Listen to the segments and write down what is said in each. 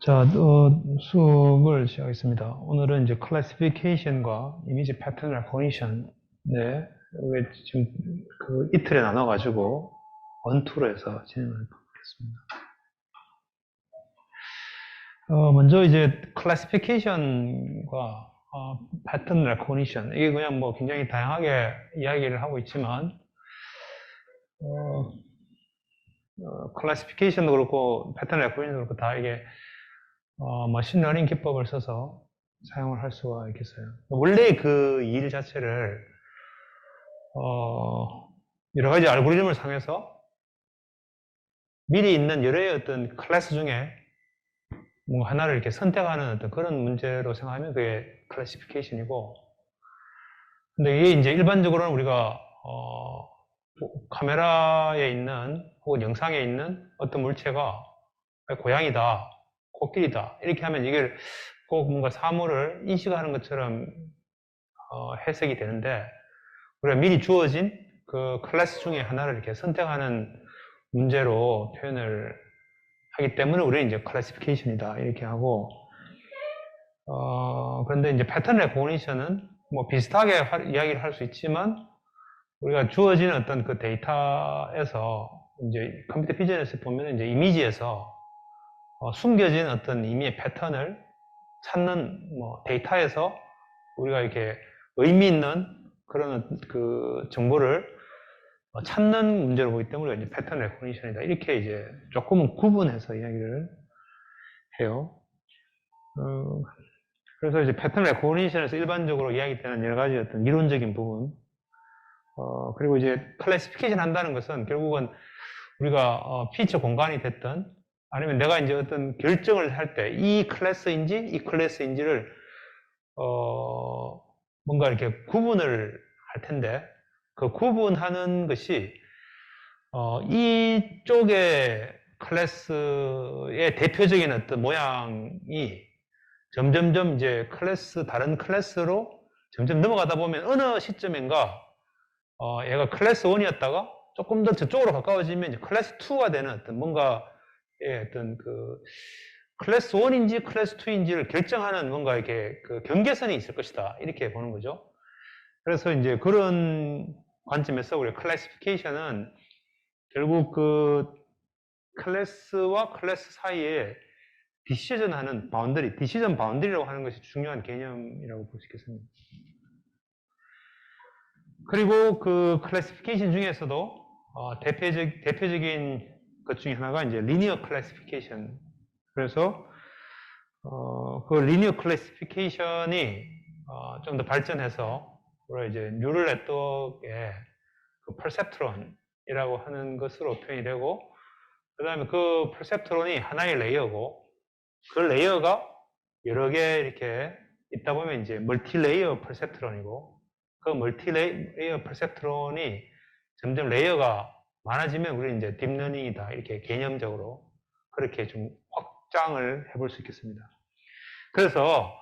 자, 수업을 시작하겠습니다. 오늘은 이제 클래시피케이션과 이미지 패턴 레코니션, 네, 이게 지금 그 이틀에 나눠가지고 원투로 해서 진행을 해보겠습니다. 먼저 이제 클래시피케이션과 패턴 레코니션, 이게 그냥 뭐 굉장히 다양하게 이야기를 하고 있지만, 클래시피케이션도 그렇고 패턴 레코니션도 그렇고 다 이게 머신러닝 기법을 써서 사용을 할 수가 있겠어요. 원래 그 일 자체를 여러 가지 알고리즘을 상해서 미리 있는 여러 어떤 클래스 중에 뭔가 하나를 이렇게 선택하는 어떤 그런 문제로 생각하면 그게 클래시피케이션이고, 근데 이게 이제 일반적으로는 우리가 카메라에 있는 혹은 영상에 있는 어떤 물체가 고양이다, 코끼리다 이렇게 하면 이걸 꼭 뭔가 사물을 인식하는 것처럼 해석이 되는데, 우리가 미리 주어진 그 클래스 중에 하나를 이렇게 선택하는 문제로 표현을 하기 때문에 우리는 이제 클래시피케이션이다 이렇게 하고, 그런데 이제 패턴 레코니션은 뭐 비슷하게 이야기를 할 수 있지만, 우리가 주어진 어떤 그 데이터에서 이제 컴퓨터 비전에서 보면 이제 이미지에서 숨겨진 어떤 의미의 패턴을 찾는 뭐 데이터에서 우리가 이렇게 의미 있는 그런 그 정보를 찾는 문제로 보기 때문에 이제 패턴 레코니션이다 이렇게 이제 조금은 구분해서 이야기를 해요. 그래서 이제 패턴 레코니션에서 일반적으로 이야기되는 여러 가지 어떤 이론적인 부분, 그리고 이제 클래시피케이션 한다는 것은 결국은 우리가 피처 공간이 됐든 아니면 내가 이제 어떤 결정을 할 때 이 클래스인지 이 클래스인지를 뭔가 이렇게 구분을 할 텐데, 그 구분하는 것이 이쪽의 클래스의 대표적인 어떤 모양이 점점점 이제 다른 클래스로 점점 넘어가다 보면 어느 시점인가 얘가 클래스 1이었다가 조금 더 저쪽으로 가까워지면 이제 클래스 2가 되는 어떤 뭔가 어떤 그 클래스 1인지 클래스 2인지를 결정하는 뭔가 이렇게 그 경계선이 있을 것이다 이렇게 보는 거죠. 그래서 이제 그런 관점에서 우리 클래시피케이션은 결국 그 클래스와 클래스 사이에 디시전 바운더리라고 하는 것이 중요한 개념이라고 볼 수 있겠습니다. 그리고 그 클래시피케이션 중에서도 대표적인 것 중에 하나가 이제 리니어 클래시피케이션. 그래서 그 리니어 클래시피케이션이 좀 더 발전해서 우리가 이제 뉴럴 네트워크의 그 퍼셉트론이라고 하는 것으로 표현이 되고, 그 다음에 그 퍼셉트론이 하나의 레이어고, 그 레이어가 여러 개 이렇게 있다 보면 이제 멀티레이어 퍼셉트론이고, 그 멀티레이어 퍼셉트론이 점점 레이어가 많아지면 우리는 이제 딥러닝이다 이렇게 개념적으로 그렇게 좀 확장을 해볼 수 있겠습니다. 그래서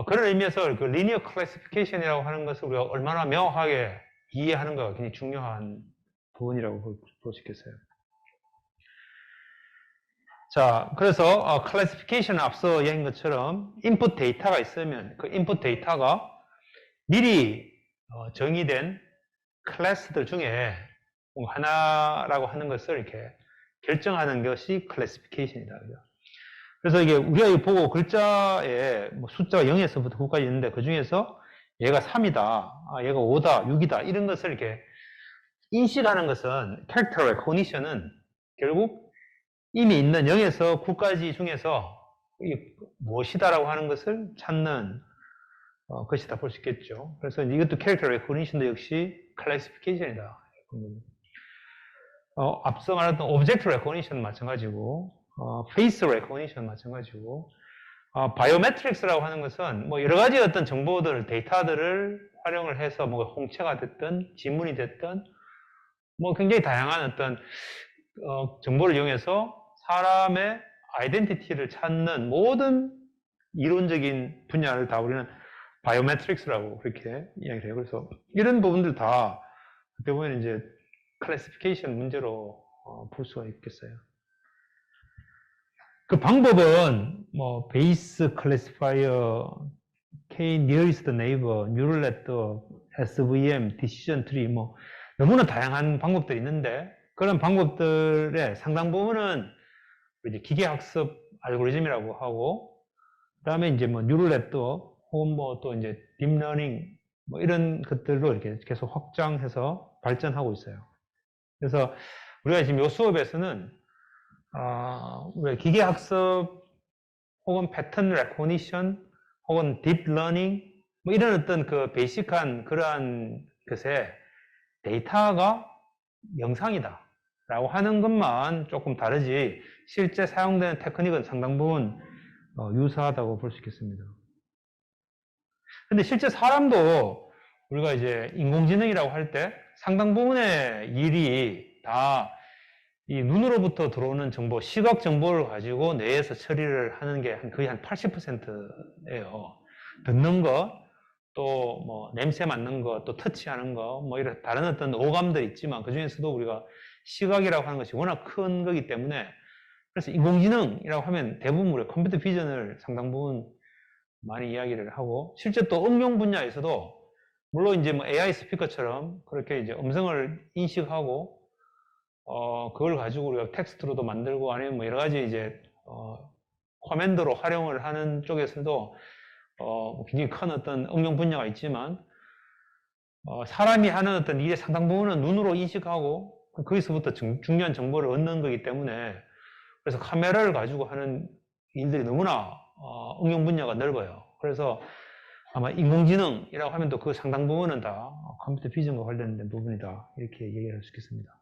그런 의미에서 그 리니어 클래시피케이션이라고 하는 것을 우리가 얼마나 명확하게 이해하는가가 굉장히 중요한 부분이라고 볼 수 있겠어요. 자, 그래서 클래시피케이션은 앞서 이야기한 것처럼 인풋 데이터가 있으면 그 인풋 데이터가 미리 정의된 클래스들 중에 하나라고 하는 것을 이렇게 결정하는 것이 클래시피케이션이다. 그래서 이게 우리가 보고 글자에 뭐 숫자가 0에서부터 9까지 있는데 그 중에서 얘가 3이다, 얘가 5다, 6이다 이런 것을 이렇게 인식하는 것은 캐릭터 레코니션은 결국 이미 있는 0에서 9까지 중에서 이게 무엇이다라고 하는 것을 찾는 것이다 볼 수 있겠죠. 그래서 이것도 캐릭터 레코니션도 역시 클래시피케이션이다. 앞서 말했던 오브젝트 레코니션 마찬가지고, 페이스 레코니션 마찬가지고, 바이오메트릭스라고 하는 것은 뭐 여러 가지 어떤 정보들, 데이터들을 활용을 해서 뭐 홍채가 됐든 지문이 됐든 뭐 굉장히 다양한 어떤 정보를 이용해서 사람의 아이덴티티를 찾는 모든 이론적인 분야를 다 우리는 바이오메트릭스라고 그렇게 이야기를 해요. 그래서 이런 부분들 다 어떻게 보면 이제 클래시피케이션 문제로 볼 수가 있겠어요. 그 방법은 뭐 베이스 클래시파이어, K nearest neighbor, neural network, SVM, decision tree 뭐 너무나 다양한 방법들이 있는데 그런 방법들의 상당 부분은 이제 기계학습 알고리즘이라고 하고 그다음에 이제 뭐 뉴럴 네트워크 혹은 뭐 또 이제 딥러닝 뭐 이런 것들로 이렇게 계속 확장해서 발전하고 있어요. 그래서 우리가 지금 이 수업에서는 우리가 기계학습 혹은 패턴 레코니션 혹은 딥러닝 뭐 이런 어떤 그 베이직한 그러한 것에 데이터가 영상이다 라고 하는 것만 조금 다르지 실제 사용되는 테크닉은 상당 부분 유사하다고 볼 수 있겠습니다. 근데 실제 사람도 우리가 이제 인공지능이라고 할 때 상당 부분의 일이 다 이 눈으로부터 들어오는 정보, 시각 정보를 가지고 뇌에서 처리를 하는 게 거의 한 80%예요. 듣는 거, 또 뭐 냄새 맡는 거, 또 터치하는 거, 뭐 이런 다른 어떤 오감들 있지만 그 중에서도 우리가 시각이라고 하는 것이 워낙 큰 거기 때문에 그래서 인공지능이라고 하면 대부분 우리가 컴퓨터 비전을 상당 부분 많이 이야기를 하고 실제 또 응용 분야에서도 물론 이제 뭐 AI 스피커처럼 그렇게 이제 음성을 인식하고 그걸 가지고 우리가 텍스트로도 만들고 아니면 뭐 여러 가지 이제 커맨드로 활용을 하는 쪽에서도 굉장히 큰 어떤 응용 분야가 있지만 사람이 하는 어떤 일의 상당 부분은 눈으로 인식하고 거기서부터 중요한 정보를 얻는 거기 때문에 그래서 카메라를 가지고 하는 일들이 너무나 응용 분야가 넓어요. 그래서 아마 인공지능이라고 하면 또 그 상당 부분은 다 컴퓨터 비전과 관련된 부분이다 이렇게 얘기를 할 수 있겠습니다.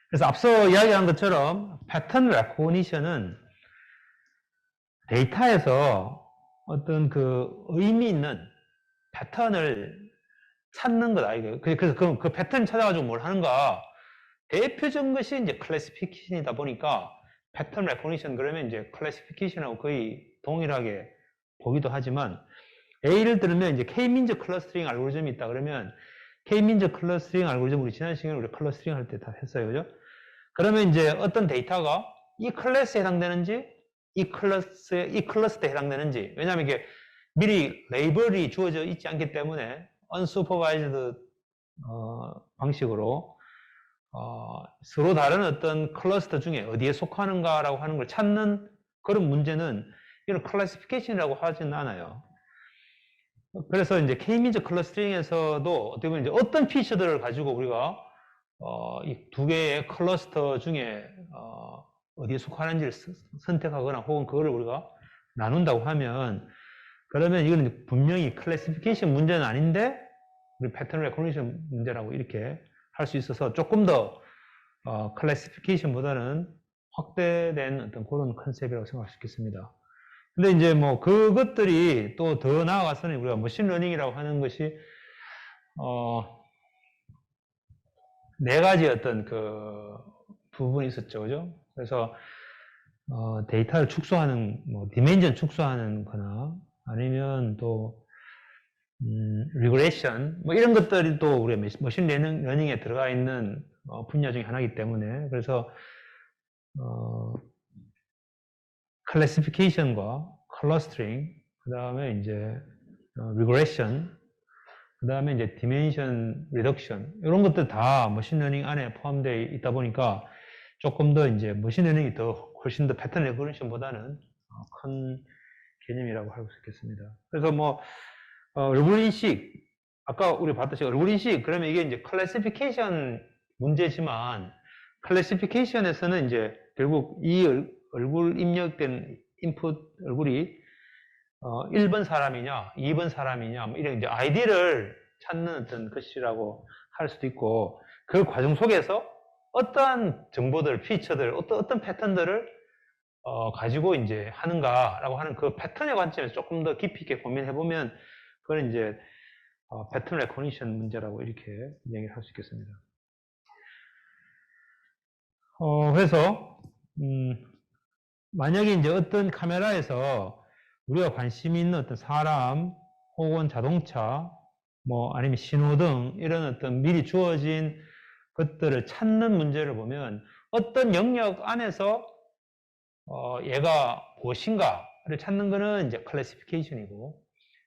그래서 앞서 이야기한 것처럼 패턴 레코니션은 데이터에서 어떤 그 의미 있는 패턴을 찾는 거다. 그래서 그 패턴 찾아가지고 뭘 하는가? 대표적인 것이 이제 클래시피케이션이다 보니까 패턴 레코니션 그러면 이제 클래시피케이션하고 거의 동일하게 보기도 하지만 예를 들면 이제 K-민즈 클러스터링 알고리즘이 있다 그러면 K-민즈 클러스터링 알고리즘 우리 지난 시간에 우리 클러스터링 할 때 다 했어요. 그죠? 그러면 이제 어떤 데이터가 이 클래스에 해당되는지 이 클러스에 해당되는지 왜냐하면 이게 미리 레이블이 주어져 있지 않기 때문에 unsupervised 방식으로 서로 다른 어떤 클러스터 중에 어디에 속하는가라고 하는 걸 찾는 그런 문제는 이런 클래시피케이션이라고 하지는 않아요. 그래서 이제 K-민즈 클러스터링에서도 어떻게 보면 이제 어떤 피처들을 가지고 우리가 이 두 개의 클러스터 중에 어디에 속하는지를 선택하거나 혹은 그거를 우리가 나눈다고 하면 그러면 이거는 분명히 클래시피케이션 문제는 아닌데 우리 패턴 레코니션 문제라고 이렇게 할 수 있어서 조금 더 클래시피케이션보다는 확대된 어떤 그런 컨셉이라고 생각할 수 있겠습니다. 근데 이제 뭐 그것들이 또 더 나아가서는 우리가 머신러닝이라고 하는 것이 네 가지 어떤 그 부분이 있었죠, 그죠? 그래서 데이터를 축소하는 뭐 디멘전 축소하는 거나 아니면 또 리그레이션 뭐 이런 것들이 또 우리 머신 러닝에 들어가 있는 분야 중에 하나이기 때문에 그래서 클래시피케이션과 클러스터링 그 다음에 이제 리그레이션 그 다음에 이제 디멘션 리덕션 이런 것들 다 머신러닝 안에 포함되어 있다 보니까 조금 더 이제 머신러닝이 더 훨씬 더 패턴 레코니션보다는 큰 개념이라고 할 수 있겠습니다. 그래서 뭐 얼굴 인식 아까 우리 봤듯이 얼굴 인식 그러면 이게 이제 클래시피케이션 문제지만 클래시피케이션에서는 이제 결국 이 얼굴 입력된 인풋 얼굴이 1번 사람이냐, 2번 사람이냐, 뭐 이런 이제 아이디를 찾는 어떤 것이라고 할 수도 있고, 그 과정 속에서 어떠한 정보들, 피처들, 어떤 패턴들을 가지고 이제 하는가라고 하는 그 패턴의 관점에서 조금 더 깊이 있게 고민해보면, 그건 이제 패턴 레코니션 문제라고 이렇게 얘기를 할 수 있겠습니다. 그래서, 만약에 이제 어떤 카메라에서 우리가 관심 있는 어떤 사람 혹은 자동차 뭐 아니면 신호등 이런 어떤 미리 주어진 것들을 찾는 문제를 보면 어떤 영역 안에서 얘가 무엇인가를 찾는 거는 이제 클래시피케이션이고,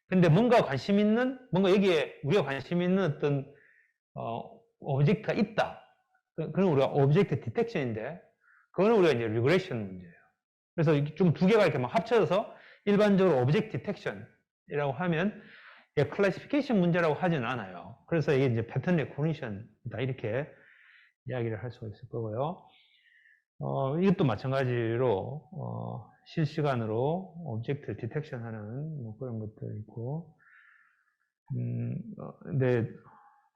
근데 뭔가 여기에 우리가 관심 있는 어떤, 오브젝트가 있다. 그건 우리가 오브젝트 디텍션인데, 그거는 우리가 이제 리그레이션 문제예요. 그래서 좀 두 개가 이렇게 막 합쳐져서 일반적으로 오브젝트 디텍션이라고 하면, 클래시피케이션 문제라고 하지는 않아요. 그래서 이게 이제 패턴 레코니션이다. 이렇게 이야기를 할 수가 있을 거고요. 이것도 마찬가지로, 실시간으로 오브젝트 디텍션 하는 뭐 그런 것도 있고, 근데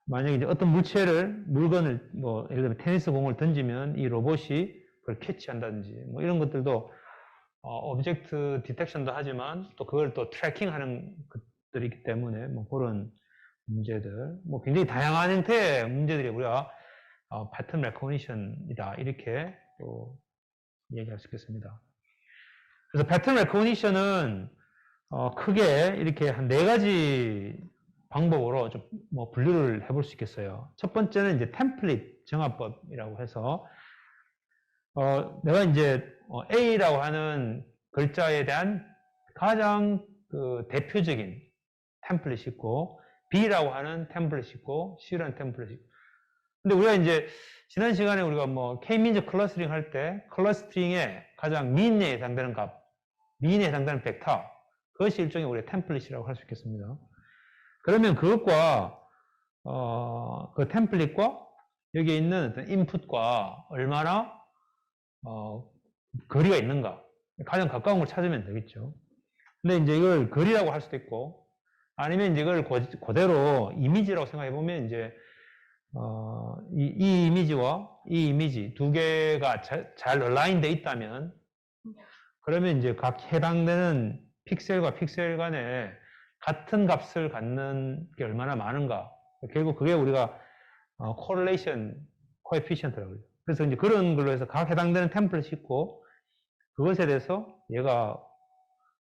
만약에 이제 어떤 물건을 뭐 예를 들면 테니스 공을 던지면 이 로봇이 그걸 캐치한다든지 뭐 이런 것들도 오브젝트 디텍션도 하지만 또 그걸 또 트래킹하는 것들이기 때문에 뭐 그런 문제들, 뭐 굉장히 다양한 형태의 문제들이 우리가 패턴 레코니션이다 이렇게 또 얘기할 수 있겠습니다. 그래서 패턴 레코니션은 크게 이렇게 한 4가지 방법으로 좀 뭐 분류를 해볼 수 있겠어요. 첫 번째는 이제 템플릿 정화법이라고 해서 내가 이제 A라고 하는 글자에 대한 가장 그 대표적인 템플릿이 있고 B라고 하는 템플릿이 있고 C라는 템플릿이 있고, 근데 우리가 이제 지난 시간에 우리가 뭐 K-민즈 클러스터링 할 때 클러스터링의 가장 민에 해당되는 값, 민에 해당되는 벡터, 그것이 일종의 우리의 템플릿이라고 할 수 있겠습니다. 그러면 그것과 그 템플릿과 여기에 있는 어떤 인풋과 얼마나 거리가 있는가, 가장 가까운 걸 찾으면 되겠죠. 근데 이제 이걸 거리라고 할 수도 있고, 아니면 이제 이걸 그대로 이미지라고 생각해 보면 이제 이 이미지와 이 이미지 두 개가 잘 얼라인 돼 있다면, 그러면 이제 각 해당되는 픽셀과 픽셀 간에 같은 값을 갖는 게 얼마나 많은가. 결국 그게 우리가 correlation coefficient라고 그러죠. 그래서 이제 그런 걸로 해서 각 해당되는 템플릿이 있고, 그것에 대해서 얘가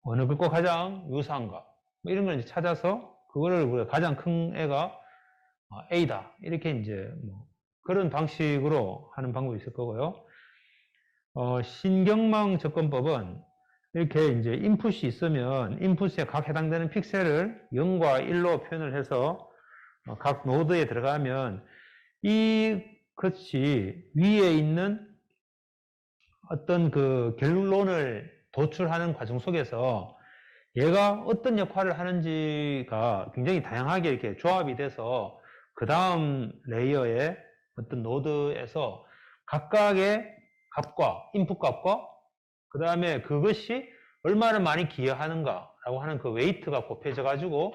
어느 것과 가장 유사한가, 뭐 이런 걸 이제 찾아서 그거를 우리가 가장 큰 애가 A다. 이렇게 이제 뭐 그런 방식으로 하는 방법이 있을 거고요. 신경망 접근법은 이렇게 이제 인풋이 있으면 인풋에 각 해당되는 픽셀을 0과 1로 표현을 해서 각 노드에 들어가면 이것이 위에 있는 어떤 그 결론을 도출하는 과정 속에서 얘가 어떤 역할을 하는지가 굉장히 다양하게 이렇게 조합이 돼서 그 다음 레이어의 어떤 노드에서 각각의 값과 인풋 값과 그 다음에 그것이 얼마나 많이 기여하는가라고 하는 그 웨이트가 곱해져 가지고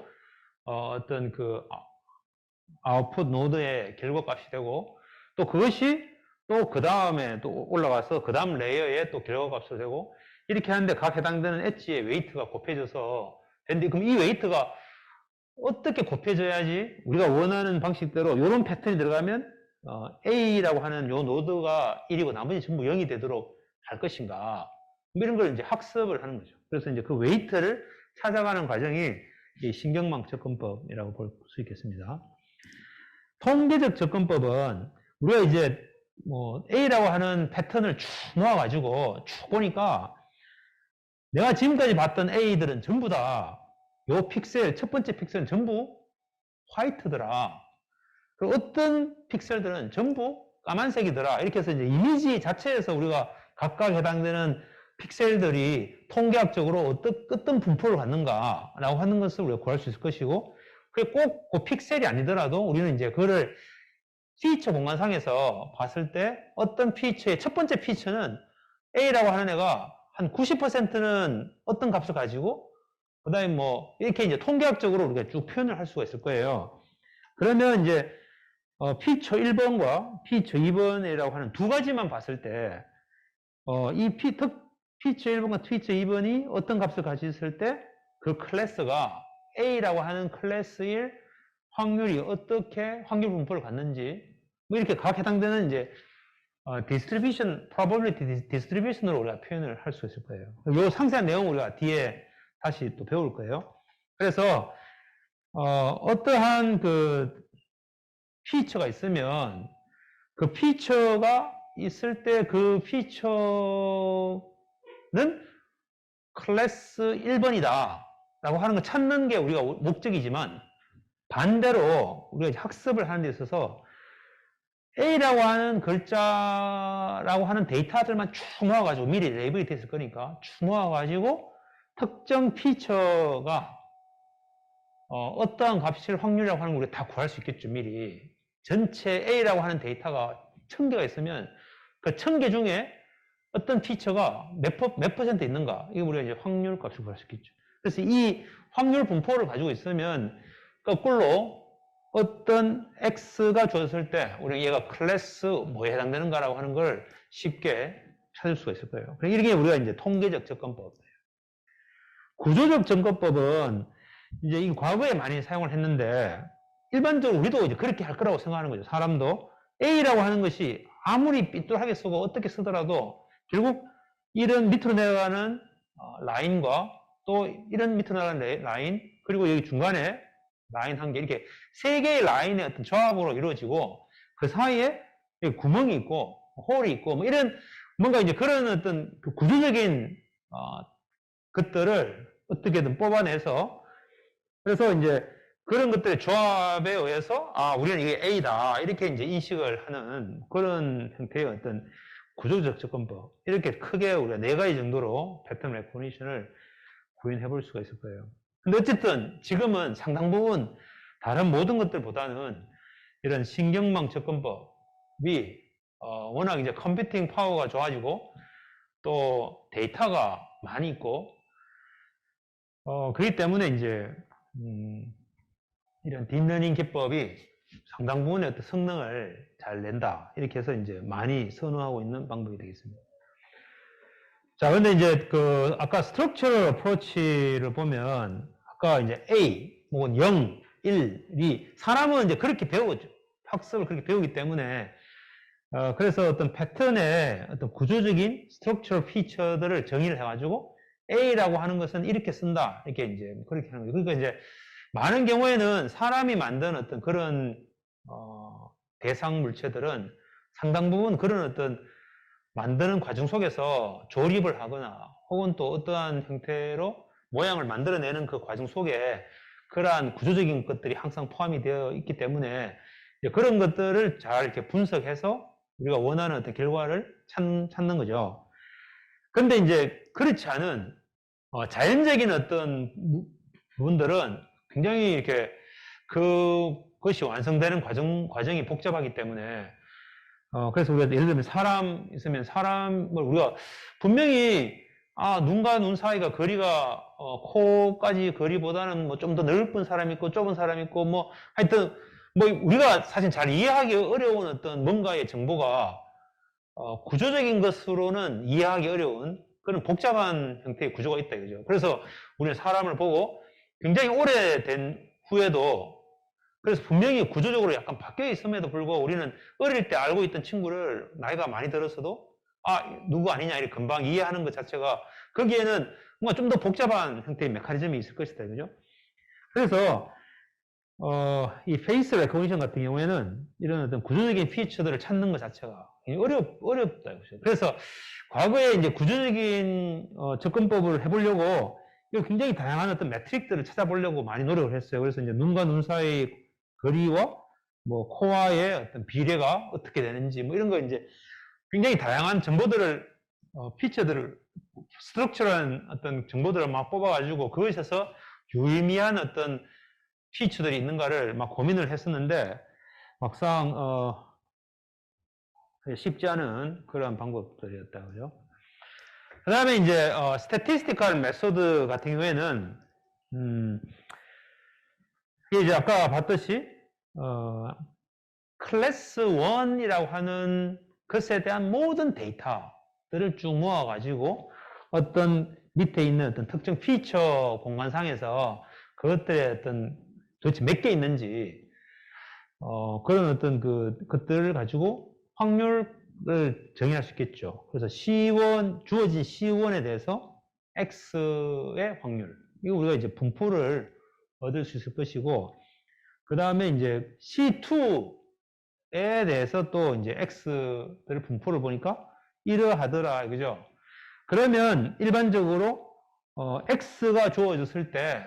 어떤 그 아웃풋 노드의 결과값이 되고, 또 그것이 또 그 다음에 또 올라가서 그 다음 레이어에 또 결과값으로 되고, 이렇게 하는데 각 해당되는 엣지의 웨이트가 곱해져서 되는데, 그럼 이 웨이트가 어떻게 곱해져야지 우리가 원하는 방식대로 이런 패턴이 들어가면 A라고 하는 요 노드가 1이고 나머지 전부 0이 되도록 할 것인가, 이런 걸 이제 학습을 하는 거죠. 그래서 이제 그 웨이트를 찾아가는 과정이 이 신경망 접근법이라고 볼 수 있겠습니다. 통계적 접근법은 우리가 이제 뭐 A라고 하는 패턴을 쭉 놓아가지고 쭉 보니까 내가 지금까지 봤던 A들은 전부 다 요 픽셀, 첫 번째 픽셀은 전부 화이트더라. 그리고 어떤 픽셀들은 전부 까만색이더라. 이렇게 해서 이제 이미지 자체에서 우리가 각각 해당되는 픽셀들이 통계학적으로 어떤 분포를 갖는가라고 하는 것을 우리가 구할 수 있을 것이고, 그게 꼭 그 픽셀이 아니더라도 우리는 이제 그거를 피처 공간상에서 봤을 때 어떤 피처의 첫 번째 피처는 A라고 하는 애가 한 90%는 어떤 값을 가지고, 그 다음에 뭐 이렇게 이제 통계학적으로 우리가 쭉 표현을 할 수가 있을 거예요. 그러면 이제 피처 1번과 피처 2번이라고 하는 두 가지만 봤을 때 이 피처 1번과 피처 2번이 어떤 값을 가졌을 때 그 클래스가 A라고 하는 클래스일 확률이 어떻게 확률 분포를 갖는지, 뭐 이렇게 각 해당되는 이제 distribution, probability distribution으로 우리가 표현을 할 수 있을 거예요. 이 상세한 내용 우리가 뒤에 다시 또 배울 거예요. 그래서 어떠한 그 피처가 있으면 그 피처가 있을 때 그 피처 클래스 1번이다 라고 하는 거 찾는 게 우리가 목적이지만, 반대로 우리가 학습을 하는 데 있어서 A라고 하는 글자라고 하는 데이터들만 쭉 모아가지고, 미리 레이블이 됐을 거니까 쭉 모아가지고 특정 피처가 어떠한 값일 확률이라고 하는 걸 우리가 다 구할 수 있겠죠. 미리 전체 A라고 하는 데이터가 1000개가 있으면 그 1000개 중에 어떤 피처가 몇 퍼센트 있는가, 이거 우리가 이제 확률 값을 구할 수 있겠죠. 그래서 이 확률 분포를 가지고 있으면 거꾸로 어떤 X가 주어졌을 때 우리가 얘가 클래스 뭐에 해당되는가라고 하는 걸 쉽게 찾을 수가 있을 거예요. 이게 우리가 이제 통계적 접근법. 구조적 접근법은 이제 이 과거에 많이 사용을 했는데, 일반적으로 우리도 이제 그렇게 할 거라고 생각하는 거죠. 사람도 A라고 하는 것이 아무리 삐뚤하게 쓰고 어떻게 쓰더라도 결국 이런 밑으로 내려가는 라인과 또 이런 밑으로 내려가는 라인, 그리고 여기 중간에 라인 한 개, 이렇게 세 개의 라인의 어떤 조합으로 이루어지고, 그 사이에 구멍이 있고 홀이 있고 뭐 이런 뭔가 이제 그런 어떤 그 구조적인 것들을 어떻게든 뽑아내서, 그래서 이제 그런 것들의 조합에 의해서 우리는 이게 A다 이렇게 이제 인식을 하는 그런 형태의 어떤 구조적 접근법, 이렇게 크게 우리가 4가지 정도로 패턴 레코니션을 구현해 볼 수가 있을 거예요. 근데 어쨌든 지금은 상당 부분 다른 모든 것들보다는 이런 신경망 접근법이 워낙 이제 컴퓨팅 파워가 좋아지고 또 데이터가 많이 있고 그렇기 때문에 이제 이런 딥러닝 기법이 상당 부분의 어떤 성능을 잘 낸다, 이렇게 해서 이제 많이 선호하고 있는 방법이 되겠습니다. 자, 근데 이제 아까 스트럭처럴 어프로치를 보면, 아까 이제 A, 혹은 0, 1, 2, 사람은 이제 그렇게 배우죠. 학습을 그렇게 배우기 때문에, 그래서 어떤 패턴의 어떤 구조적인 스트럭처럴 피처들을 정의를 해가지고, A라고 하는 것은 이렇게 쓴다, 이렇게 이제 그렇게 하는 거죠. 그러니까 이제 많은 경우에는 사람이 만든 어떤 그런, 대상 물체들은 상당 부분 그런 어떤 만드는 과정 속에서 조립을 하거나 혹은 또 어떠한 형태로 모양을 만들어내는 그 과정 속에 그러한 구조적인 것들이 항상 포함이 되어 있기 때문에 그런 것들을 잘 이렇게 분석해서 우리가 원하는 어떤 결과를 찾는 거죠. 근데 이제 그렇지 않은 자연적인 어떤 부분들은 굉장히 이렇게 그것이 완성되는 과정이 복잡하기 때문에 그래서 우리가 예를 들면 사람 있으면 사람을 우리가 분명히 눈과 눈 사이가 거리가 코까지 거리보다는 뭐 좀 더 넓은 사람이 있고 좁은 사람이 있고 뭐 하여튼 뭐 우리가 사실 잘 이해하기 어려운 어떤 뭔가의 정보가 구조적인 것으로는 이해하기 어려운 그런 복잡한 형태의 구조가 있다 이거죠. 그래서 우리는 사람을 보고 굉장히 오래된 후에도, 그래서 분명히 구조적으로 약간 바뀌어 있음에도 불구하고 우리는 어릴 때 알고 있던 친구를 나이가 많이 들었어도 누구 아니냐 이렇게 금방 이해하는 것 자체가, 거기에는 뭔가 좀 더 복잡한 형태의 메커니즘이 있을 것이다 그죠? 그래서 이 페이스 레코니션 같은 경우에는 이런 어떤 구조적인 피처들을 찾는 것 자체가 어렵다 이거죠. 그래서 과거에 이제 구조적인 접근법을 해보려고 굉장히 다양한 어떤 매트릭들을 찾아보려고 많이 노력을 했어요. 그래서 이제 눈과 눈 사이 거리와 뭐 코와의 어떤 비례가 어떻게 되는지 뭐 이런 거 이제 굉장히 다양한 정보들을 피처들을 스트럭처럴한 어떤 정보들을 막 뽑아가지고 그것에서 유의미한 어떤 피처들이 있는가를 막 고민을 했었는데 막상 쉽지 않은 그런 방법들이었다 그죠? 그 다음에 이제 statistical method 같은 경우에는 이게 이제 아까 봤듯이 클래스 1이라고 하는 것에 대한 모든 데이터들을 쭉 모아가지고 어떤 밑에 있는 어떤 특정 피처 공간상에서 그것들의 어떤 도대체 몇 개 있는지 그런 어떤 것들을 가지고 확률을 정의할 수 있겠죠. 그래서 C1, 주어진 C1에 대해서 X의 확률, 이거 우리가 이제 분포를 얻을 수 있을 것이고, 그 다음에 이제 C2에 대해서 또 이제 X들을 분포를 보니까 이러하더라, 그죠? 그러면 일반적으로 x가 주어졌을 때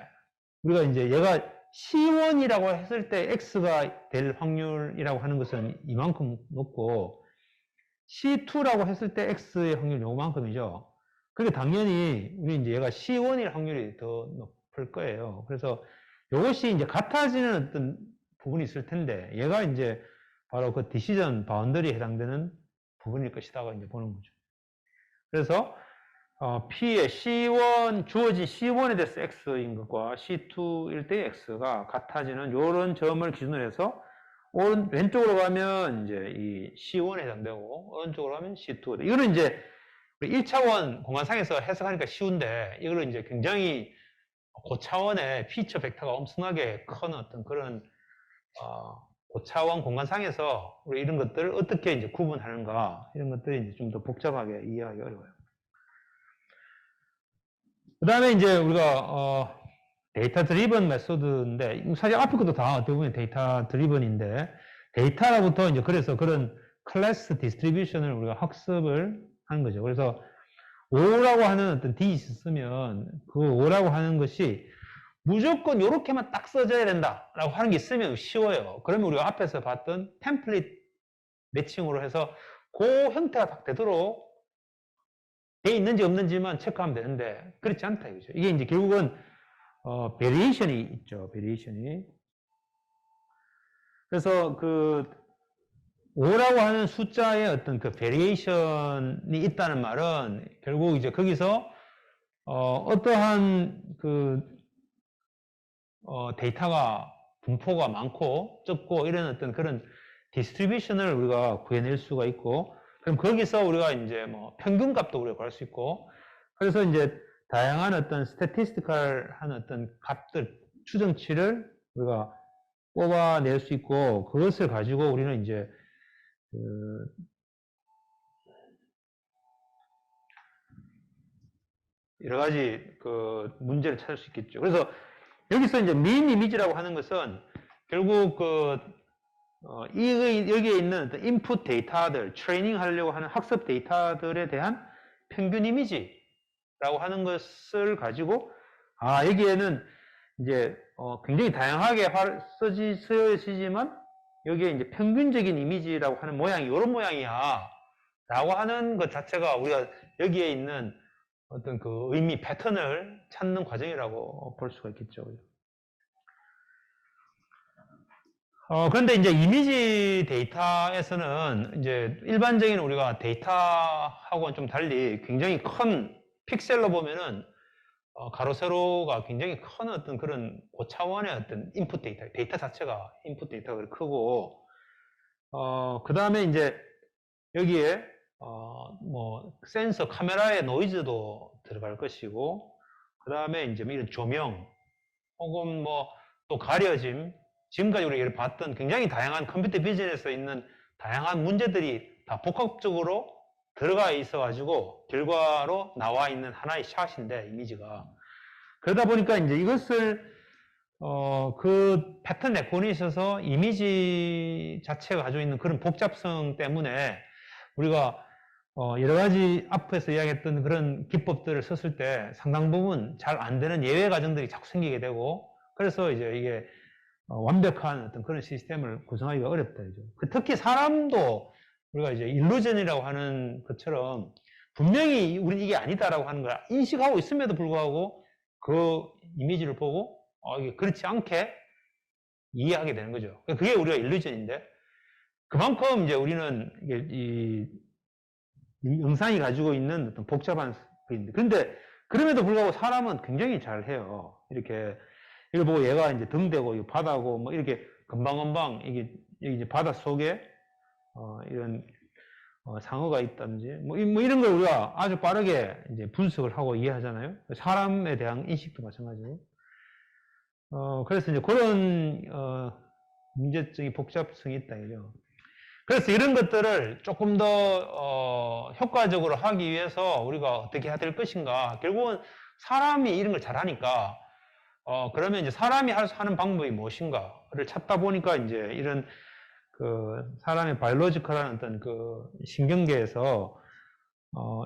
우리가 이제 얘가 C1이라고 했을 때 x가 될 확률이라고 하는 것은 이만큼 높고 C2라고 했을 때 x의 확률이 요만큼이죠. 그러니까 당연히 우리 이제 얘가 C1일 확률이 더 높을 거예요. 그래서 이것이 이제 같아지는 어떤 부분이 있을 텐데 얘가 이제 바로 그 디시전 바운더리에 해당되는 부분일 것이다가 이제 보는 거죠. 그래서 P의 C1, 주어진 C1에 대해서 X인 것과 C2일 때 X가 같아지는 이런 점을 기준으로 해서 왼쪽으로 가면 이제 이 C1에 해당되고 오른쪽으로 가면 C2. 이거는 이제 1차원 공간상에서 해석하니까 쉬운데 이거는 이제 굉장히 고차원의 피처 벡터가 엄청나게 큰 어떤 그런 고차원 공간상에서 우리 이런 것들을 어떻게 이제 구분하는가 이런 것들이 이제 좀 더 복잡하게 이해하기 어려워요. 그 다음에 이제 우리가 데이터 드리븐 메소드인데 사실 앞에 것도 다 어떻게 보면 데이터 드리븐인데 데이터로부터 이제 그래서 그런 클래스 디스트리뷰션을 우리가 학습을 하는 거죠. 그래서 O라고 하는 어떤 디짓을 쓰면 그 O라고 하는 것이 무조건 이렇게만 딱 써져야 된다라고 하는 게 있으면 쉬워요. 그러면 우리가 앞에서 봤던 템플릿 매칭으로 해서 그 형태가 딱 되도록 돼 있는지 없는지만 체크하면 되는데 그렇지 않다 이거죠. 이게 이제 결국은 베리에이션이 있죠. 베리에이션이. 그래서 그 5라고 하는 숫자의 어떤 그 베리에이션이 있다는 말은 결국 이제 거기서 어떠한 그 데이터가 분포가 많고 적고 이런 어떤 그런 디스트리뷰션을 우리가 구해낼 수가 있고 그럼 거기서 우리가 이제 뭐 평균값도 우리가 구할 수 있고 그래서 이제 다양한 어떤 스태티스티컬한 어떤 값들 추정치를 우리가 뽑아낼 수 있고 그것을 가지고 우리는 이제 여러 가지 그 문제를 찾을 수 있겠죠. 그래서 여기서 이제 민 이미지라고 하는 것은 결국 그 여기에 있는 어떤 인풋 데이터들, 트레이닝 하려고 하는 학습 데이터들에 대한 평균 이미지라고 하는 것을 가지고, 여기에는 이제, 굉장히 다양하게 쓰여지지만, 여기에 이제 평균적인 이미지라고 하는 모양이 이런 모양이야. 라고 하는 것 자체가 우리가 여기에 있는 어떤 그 의미, 패턴을 찾는 과정이라고 볼 수가 있겠죠. 그런데 이제 이미지 데이터에서는 이제 일반적인 우리가 데이터하고는 좀 달리 굉장히 큰 픽셀로 보면은 가로 세로가 굉장히 큰 어떤 그런 고차원의 어떤 인풋 데이터 자체가 인풋 데이터가 크고 그 다음에 이제 여기에 뭐 센서 카메라의 노이즈도 들어갈 것이고 그 다음에 이제 이런 조명 혹은 뭐 또 가려짐 지금까지 우리가 봤던 굉장히 다양한 컴퓨터 비즈니스에 있는 다양한 문제들이 다 복합적으로 들어가 있어 가지고 결과로 나와 있는 하나의 샷인데 이미지가 그러다 보니까 이제 이것을 그 패턴 레콘이 있어서 이미지 자체가 가지고 있는 그런 복잡성 때문에 우리가 여러 가지 앞에서 이야기했던 그런 기법들을 썼을 때 상당 부분 잘 안 되는 예외 과정들이 자꾸 생기게 되고 그래서 이제 이게 완벽한 어떤 그런 시스템을 구성하기가 어렵다. 특히 사람도 우리가 이제 일루전이라고 하는 것처럼 분명히 우리는 이게 아니다라고 하는 걸 인식하고 있음에도 불구하고 그 이미지를 보고 이게 그렇지 않게 이해하게 되는 거죠. 그게 우리가 일루전인데 그만큼 이제 우리는 이 영상이 가지고 있는 어떤 복잡한 부분인데 근데 그럼에도 불구하고 사람은 굉장히 잘해요. 이렇게 이걸 보고 얘가 이제 등대고 바다고 뭐 이렇게 금방금방 이게 이제 바다 속에 이런 상어가 있다든지 뭐 이런 걸 우리가 아주 빠르게 이제 분석을 하고 이해하잖아요. 사람에 대한 인식도 마찬가지고. 그래서 이제 그런 문제적인 복잡성이 있다 이죠. 그래서 이런 것들을 조금 더 효과적으로 하기 위해서 우리가 어떻게 해야 될 것인가. 결국은 사람이 이런 걸 잘하니까 그러면 이제 사람이 하는 방법이 무엇인가를 찾다 보니까 이제 이런 그 사람의 바이올로지컬한 어떤 그 신경계에서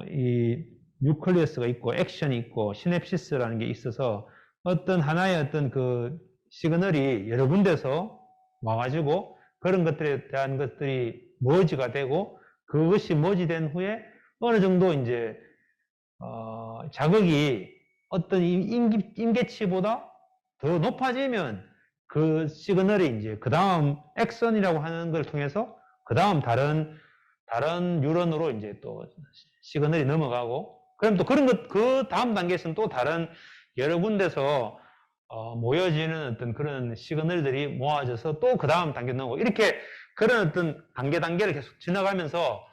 이 뉴클리어스가 있고 액션이 있고 시냅시스라는 게 있어서 어떤 하나의 어떤 그 시그널이 여러 군데서 와가지고 그런 것들에 대한 것들이 머지가 되고 그것이 머지된 후에 어느 정도 이제 자극이 어떤 임계치보다 더 높아지면 그 시그널이 이제 그 다음 액션이라고 하는 걸 통해서 그 다음 다른 뉴런으로 이제 또 시그널이 넘어가고 그럼 또 그런 것 그 다음 단계에서는 또 다른 여러 군데서 모여지는 어떤 그런 시그널들이 모아져서 또 그 다음 단계 넘어가고 이렇게 그런 어떤 단계를 계속 지나가면서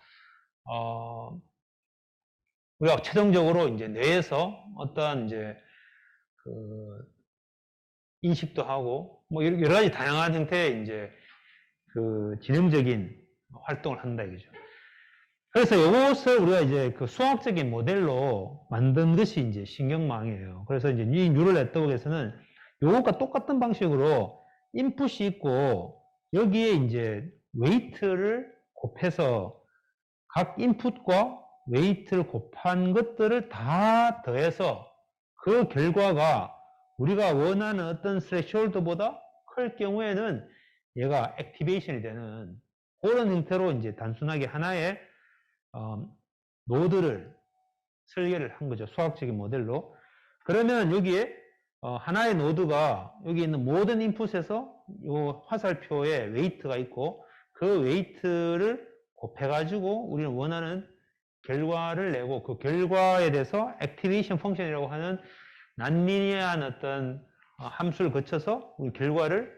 우리가 최종적으로 이제 뇌에서 어떠한 이제 그 인식도 하고 뭐 여러 가지 다양한 형태의 이제 그 지능적인 활동을 한다 이거죠. 그래서 이것을 우리가 이제 그 수학적인 모델로 만든 것이 이제 신경망이에요. 그래서 이제 이 뉴럴 네트워크에서는 이것과 똑같은 방식으로 인풋이 있고 여기에 이제 웨이트를 곱해서 각 인풋과 웨이트를 곱한 것들을 다 더해서 그 결과가 우리가 원하는 어떤 스레시홀드보다 클 경우에는 얘가 액티베이션이 되는 그런 형태로 이제 단순하게 하나의 노드를 설계를 한 거죠. 수학적인 모델로. 그러면 여기에 하나의 노드가 여기 있는 모든 인풋에서 이 화살표에 웨이트가 있고 그 웨이트를 곱해가지고 우리는 원하는 결과를 내고 그 결과에 대해서 액티베이션 펑션이라고 하는 난리니어한 어떤 함수를 거쳐서 우리 결과를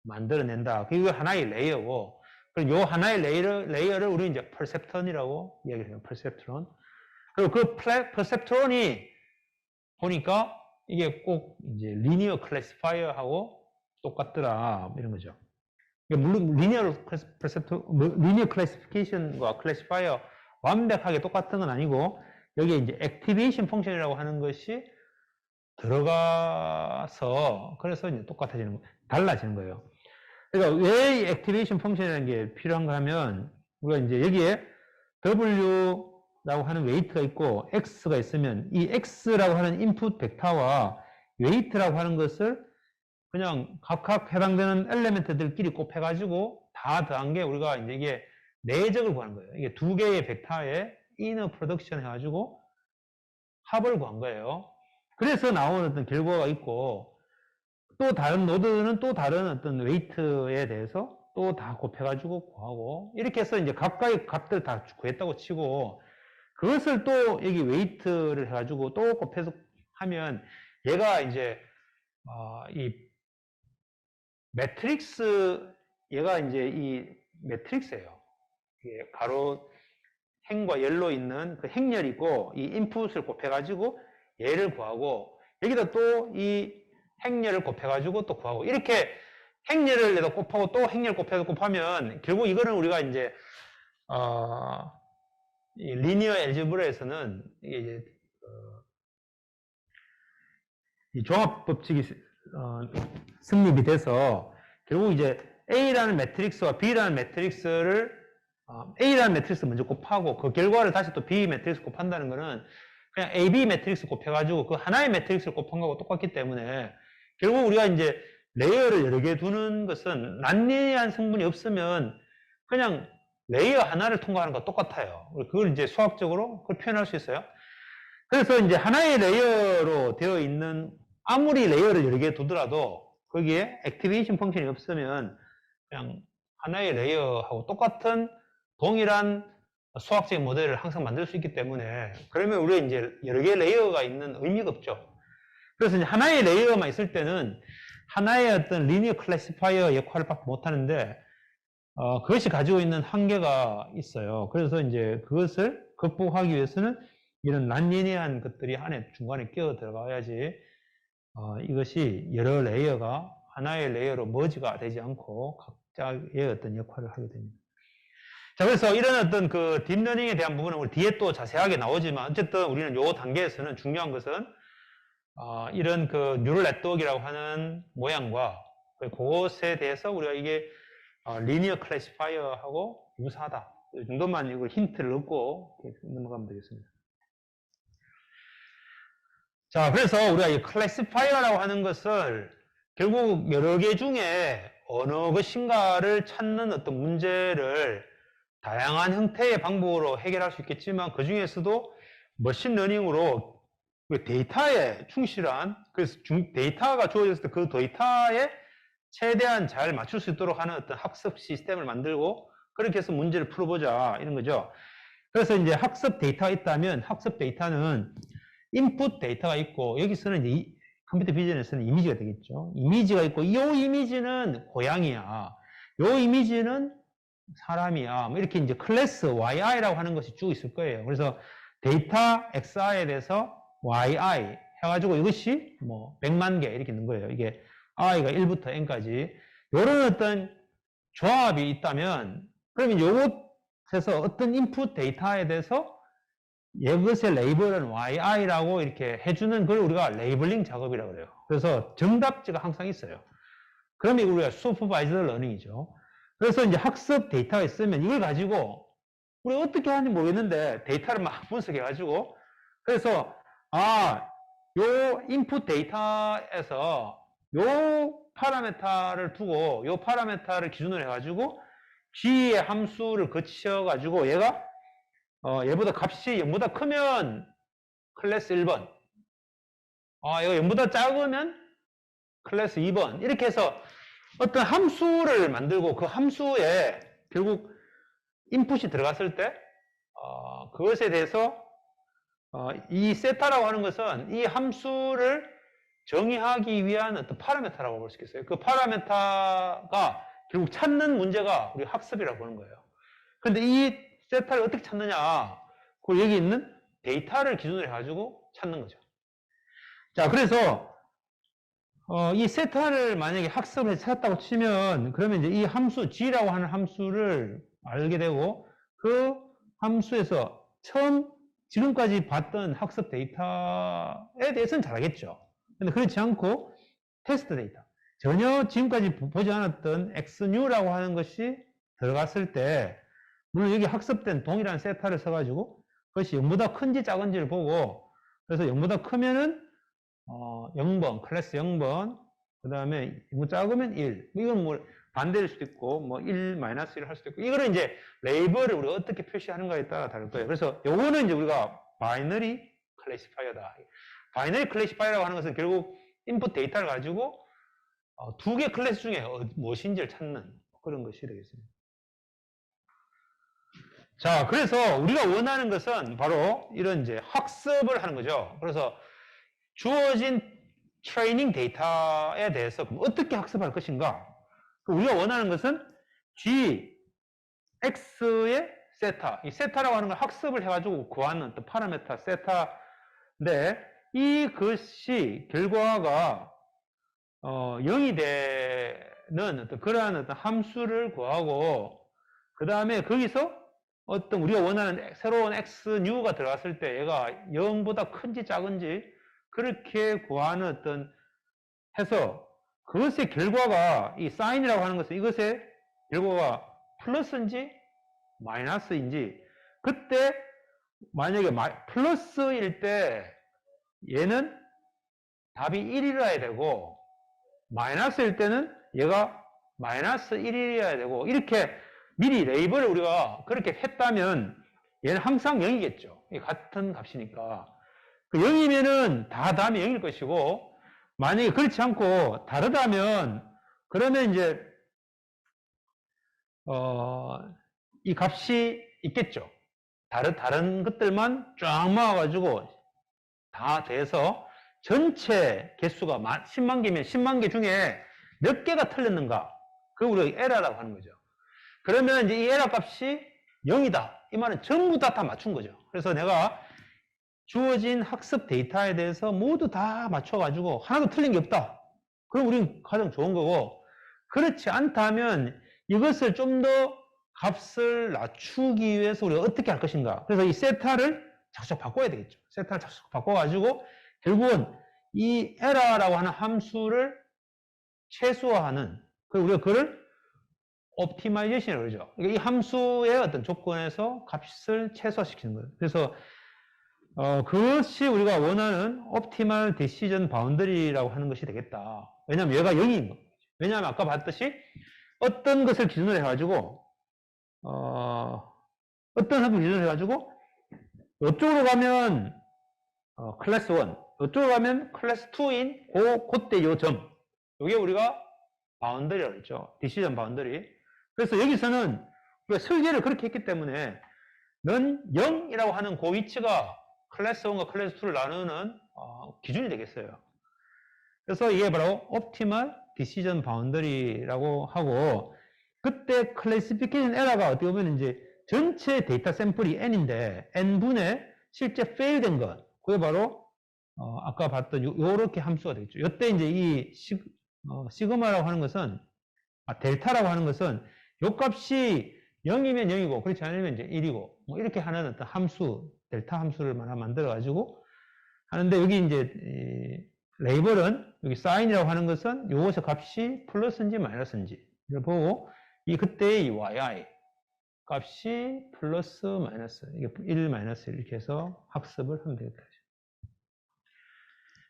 만들어낸다. 그게 하나의 레이어고 그럼 요 하나의 레이어를 우리 이제 퍼셉트론이라고 이야기를 해요. 퍼셉트론. 그리고 그 퍼셉트론이 보니까 이게 꼭 이제 리니어 클래시파이어하고 똑같더라 이런 거죠. 물론 리니어 클래시피케이션과 클래시파이어 완벽하게 똑같은 건 아니고 여기에 이제 액티베이션 펑션이라고 하는 것이 들어가서 그래서 이제 달라지는 거예요. 그러니까 왜 액티베이션 펑션이라는 게 필요한가 하면 우리가 이제 여기에 W라고 하는 웨이트가 있고 X가 있으면 이 X라고 하는 인풋 벡터와 웨이트라고 하는 것을 그냥 각각 해당되는 엘리멘트들끼리 곱해가지고 다 더한 게 우리가 이제 이게 내적을 구하는 거예요. 이게 두 개의 벡터의 이너 프로덕션 해가지고 합을 구한 거예요. 그래서 나오는 어떤 결과가 있고 또 다른 노드는 또 다른 어떤 웨이트에 대해서 또 다 곱해가지고 구하고 이렇게 해서 이제 각각의 값들 다 구했다고 치고 그것을 또 여기 웨이트를 해가지고 또 곱해서 하면 얘가 이제 이 매트릭스 얘가 이제 이 매트릭스예요. 이게 가로 행과 열로 있는 그 행렬이 있고 이 인풋을 곱해가지고 얘를 구하고 여기다 또 이 행렬을 곱해가지고 또 구하고 이렇게 행렬을 내다 곱하고 또 행렬 곱해서 곱하면 결국 이거는 우리가 이제 이 리니어 엘제브라에서는 이게 이제 이 종합 법칙이 성립이 돼서 결국 이제 A라는 매트릭스와 B라는 매트릭스를 A라는 매트릭스 먼저 곱하고 그 결과를 다시 또 B 매트릭스 곱한다는 거는 그냥 AB 매트릭스 곱해가지고 그 하나의 매트릭스를 곱한 거하고 똑같기 때문에 결국 우리가 이제 레이어를 여러 개 두는 것은 난리한 성분이 없으면 그냥 레이어 하나를 통과하는 것과 똑같아요. 그걸 이제 수학적으로 그걸 표현할 수 있어요. 그래서 이제 하나의 레이어로 되어 있는 아무리 레이어를 여러 개 두더라도 거기에 액티베이션 펑션이 없으면 그냥 하나의 레이어하고 똑같은 동일한 수학적인 모델을 항상 만들 수 있기 때문에 그러면 우리가 이제 여러 개의 레이어가 있는 의미가 없죠. 그래서 이제 하나의 레이어만 있을 때는 하나의 어떤 리니어 클래시파이어 역할을 밖에 못 하는데 그것이 가지고 있는 한계가 있어요. 그래서 이제 그것을 극복하기 위해서는 이런 난리니어한 것들이 안에 중간에 끼어 들어가야지 이것이 여러 레이어가 하나의 레이어로 머지가 되지 않고 각자의 어떤 역할을 하게 됩니다. 자, 그래서 이런 어떤 그 딥러닝에 대한 부분은 우리 뒤에 또 자세하게 나오지만 어쨌든 우리는 요 단계에서는 중요한 것은 이런 그 뉴럴 네트워크라고 하는 모양과 그것에 대해서 우리가 이게 리니어 클래시파이어하고 유사하다. 이 정도만 이걸 힌트를 얻고 넘어가면 되겠습니다. 자, 그래서 우리가 이 클래시파이어라고 하는 것을 결국 여러 개 중에 어느 것인가를 찾는 어떤 문제를 다양한 형태의 방법으로 해결할 수 있겠지만 그 중에서도 머신러닝으로 데이터에 충실한, 그래서 데이터가 주어졌을 때 그 데이터에 최대한 잘 맞출 수 있도록 하는 어떤 학습 시스템을 만들고 그렇게 해서 문제를 풀어보자 이런 거죠. 그래서 이제 학습 데이터가 있다면 학습 데이터는 인풋 데이터가 있고 여기서는 이제 컴퓨터 비전에서는 이미지가 되겠죠. 이미지가 있고 이 이미지는 고양이야. 이 이미지는 사람이야. 뭐 이렇게 이제 클래스 YI라고 하는 것이 쭉 있을 거예요. 그래서 데이터 XI에 대해서 YI 해가지고 이것이 뭐 100만 개 이렇게 있는 거예요. 이게 I가 1부터 N까지 이런 어떤 조합이 있다면 그러면 이것에서 어떤 인풋 데이터에 대해서 이것의 레이블은 YI라고 이렇게 해주는 걸 우리가 레이블링 작업이라고 그래요. 그래서 정답지가 항상 있어요. 그러면 우리가 슈퍼바이저 러닝이죠. 그래서 이제 학습 데이터가 있으면 이걸 가지고 우리가 어떻게 하는지 모르겠는데 데이터를 막 분석해가지고 그래서 요 인풋 데이터에서 요 파라메타를 두고 요 파라메타를 기준으로 해가지고 G의 함수를 거쳐가지고 얘가 얘보다 값이 0보다 크면 클래스 1번 얘가 0보다 작으면 클래스 2번 이렇게 해서 어떤 함수를 만들고 그 함수에 결국 인풋이 들어갔을 때 그것에 대해서 이 세타라고 하는 것은 이 함수를 정의하기 위한 어떤 파라메타라고 볼 수 있겠어요. 그 파라메타가 결국 찾는 문제가 우리 학습이라고 보는 거예요. 그런데 이 세타를 어떻게 찾느냐? 그걸 여기 있는 데이터를 기준으로 해가지고 찾는 거죠. 자, 그래서 이 세타를 만약에 학습을 찾았다고 치면 그러면 이제 이 함수 G라고 하는 함수를 알게 되고 그 함수에서 처음 지금까지 봤던 학습 데이터에 대해서는 잘 알겠죠. 근데 그렇지 않고 테스트 데이터 전혀 지금까지 보지 않았던 XNew라고 하는 것이 들어갔을 때 물론 여기 학습된 동일한 세타를 써가지고 그것이 0보다 큰지 작은지를 보고 그래서 0보다 크면은 0번, 클래스 0번, 그 다음에 뭐 작으면 1. 이건 뭐 반대일 수도 있고, 뭐 1, 마이너스 1을 할 수도 있고, 이거는 이제 레이블을 우리가 어떻게 표시하는가에 따라 다를 거예요. 그래서 요거는 이제 우리가 바이너리 클래시파이어다. 바이너리 클래시파이어라고 하는 것은 결국 인풋 데이터를 가지고 두 개 클래스 중에 무엇인지를 찾는 그런 것이 되겠습니다. 자, 그래서 우리가 원하는 것은 바로 이런 이제 학습을 하는 거죠. 그래서 주어진 트레이닝 데이터에 대해서 어떻게 학습할 것인가? 우리가 원하는 것은 G, X의 세타, 이 세타라고 하는 걸 학습을 해가지고 구하는 어떤 파라메타 세타인데 이것이 결과가 0이 되는 어떤 그러한 어떤 함수를 구하고 그 다음에 거기서 어떤 우리가 원하는 새로운 X new가 들어갔을 때 얘가 0보다 큰지 작은지 그렇게 구하는 어떤 해서 그것의 결과가 이 사인이라고 하는 것은 이것의 결과가 플러스인지 마이너스인지 그때 만약에 플러스일 때 얘는 답이 1이라야 되고 마이너스일 때는 얘가 마이너스 1이어야 되고 이렇게 미리 레이블을 우리가 그렇게 했다면 얘는 항상 0이겠죠. 같은 값이니까. 0이면은 다 다음에 0일 것이고 만약에 그렇지 않고 다르다면 그러면 이제 이 값이 있겠죠. 다른 것들만 쫙 모아가지고 다 돼서 전체 개수가 10만 개면 10만 개 중에 몇 개가 틀렸는가 그걸 우리가 에러라고 하는 거죠. 그러면 이제 이 에러 값이 0이다. 이 말은 전부 다 맞춘 거죠. 그래서 내가 주어진 학습 데이터에 대해서 모두 다 맞춰가지고 하나도 틀린 게 없다. 그럼 우리는 가장 좋은 거고 그렇지 않다면 이것을 좀 더 값을 낮추기 위해서 우리가 어떻게 할 것인가. 그래서 이 세타를 자꾸 바꿔야 되겠죠. 세타를 자꾸 바꿔가지고 결국은 이 에러라고 하는 함수를 최소화하는 우리가 그걸 옵티마이제이션이라고 그러죠. 이 함수의 어떤 조건에서 값을 최소화시키는 거예요. 그래서 그것이 우리가 원하는 옵티멀 디시전 바운더리라고 하는 것이 되겠다. 왜냐하면 얘가 0인 거. 왜냐하면 아까 봤듯이 어떤 것을 기준으로 해가지고 어떤 합을 기준으로 해가지고 이쪽으로 가면 클래스 1, 이쪽으로 가면 클래스 2인 그때 요 점, 이게 우리가 바운더리라고 했죠. 디시전 바운더리. 그래서 여기서는 우리가 설계를 그렇게 했기 때문에 는 0이라고 하는 그 위치가 클래스 1과 클래스 2를 나누는 기준이 되겠어요. 그래서 이게 바로 옵티멀 디시전 바운더리라고 하고, 그때 클래시피케이션 에러가 어떻게 보면 이제 전체 데이터 샘플이 n인데 n분의 실제 fail된 것, 그게 바로 아까 봤던 요렇게 함수가 되겠죠. 요때 이제 이 시그마라고 하는 것은 델타라고 하는 것은 요 값이 0이면 0이고 그렇지 않으면 이제 1이고 뭐 이렇게 하는 어떤 함수, 델타 함수를 만들어 가지고 하는데, 여기 이제 레이블은 여기 사인이라고 하는 것은 요것의 값이 플러스인지 마이너스인지를 보고, 이 그때의 이 yi 값이 플러스 마이너스, 이게 1 마이너스 이렇게 해서 학습을 하면 되겠다.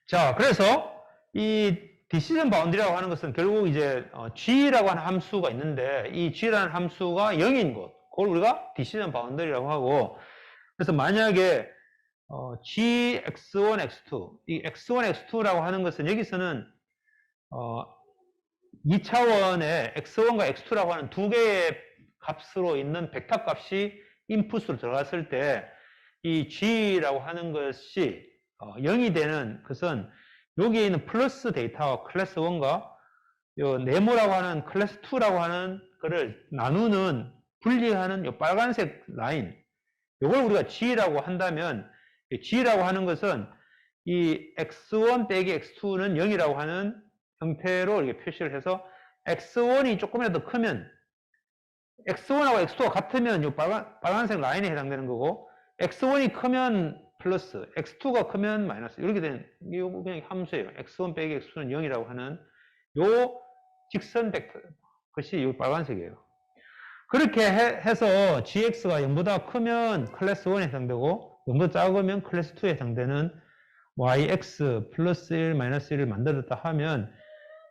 자, 그래서 이 디시전 바운드리라고 하는 것은 결국 이제 g라고 하는 함수가 있는데, 이 g라는 함수가 0인 곳, 그걸 우리가 디시전 바운드리라고 하고, 그래서 만약에 g x1, x2, 이 x1, x2라고 하는 것은 여기서는 2차원의 x1과 x2라고 하는 두 개의 값으로 있는 벡터 값이 인풋으로 들어갔을 때 이 g라고 하는 것이 0이 되는 것은 여기에 있는 플러스 데이터와 클래스 1과 요 네모라고 하는 클래스 2라고 하는 거를 나누는, 분리하는 요 빨간색 라인, 요걸 우리가 g라고 한다면, g라고 하는 것은 이 x1 빼기 x2는 0이라고 하는 형태로 이렇게 표시를 해서, x1이 조금이라도 크면, x1하고 x2가 같으면 요 빨간색 라인에 해당되는 거고, x1이 크면 플러스, x2가 크면 마이너스, 이렇게 되는, 이거 그냥 함수예요. x1 빼기 x2는 0이라고 하는 요 직선 벡터, 그것이 요 빨간색이에요. 그렇게 해서 gx가 0보다 크면 클래스 1에 해당되고 0보다 작으면 클래스 2에 해당되는 yx 플러스 1 마이너스 1을 만들었다 하면,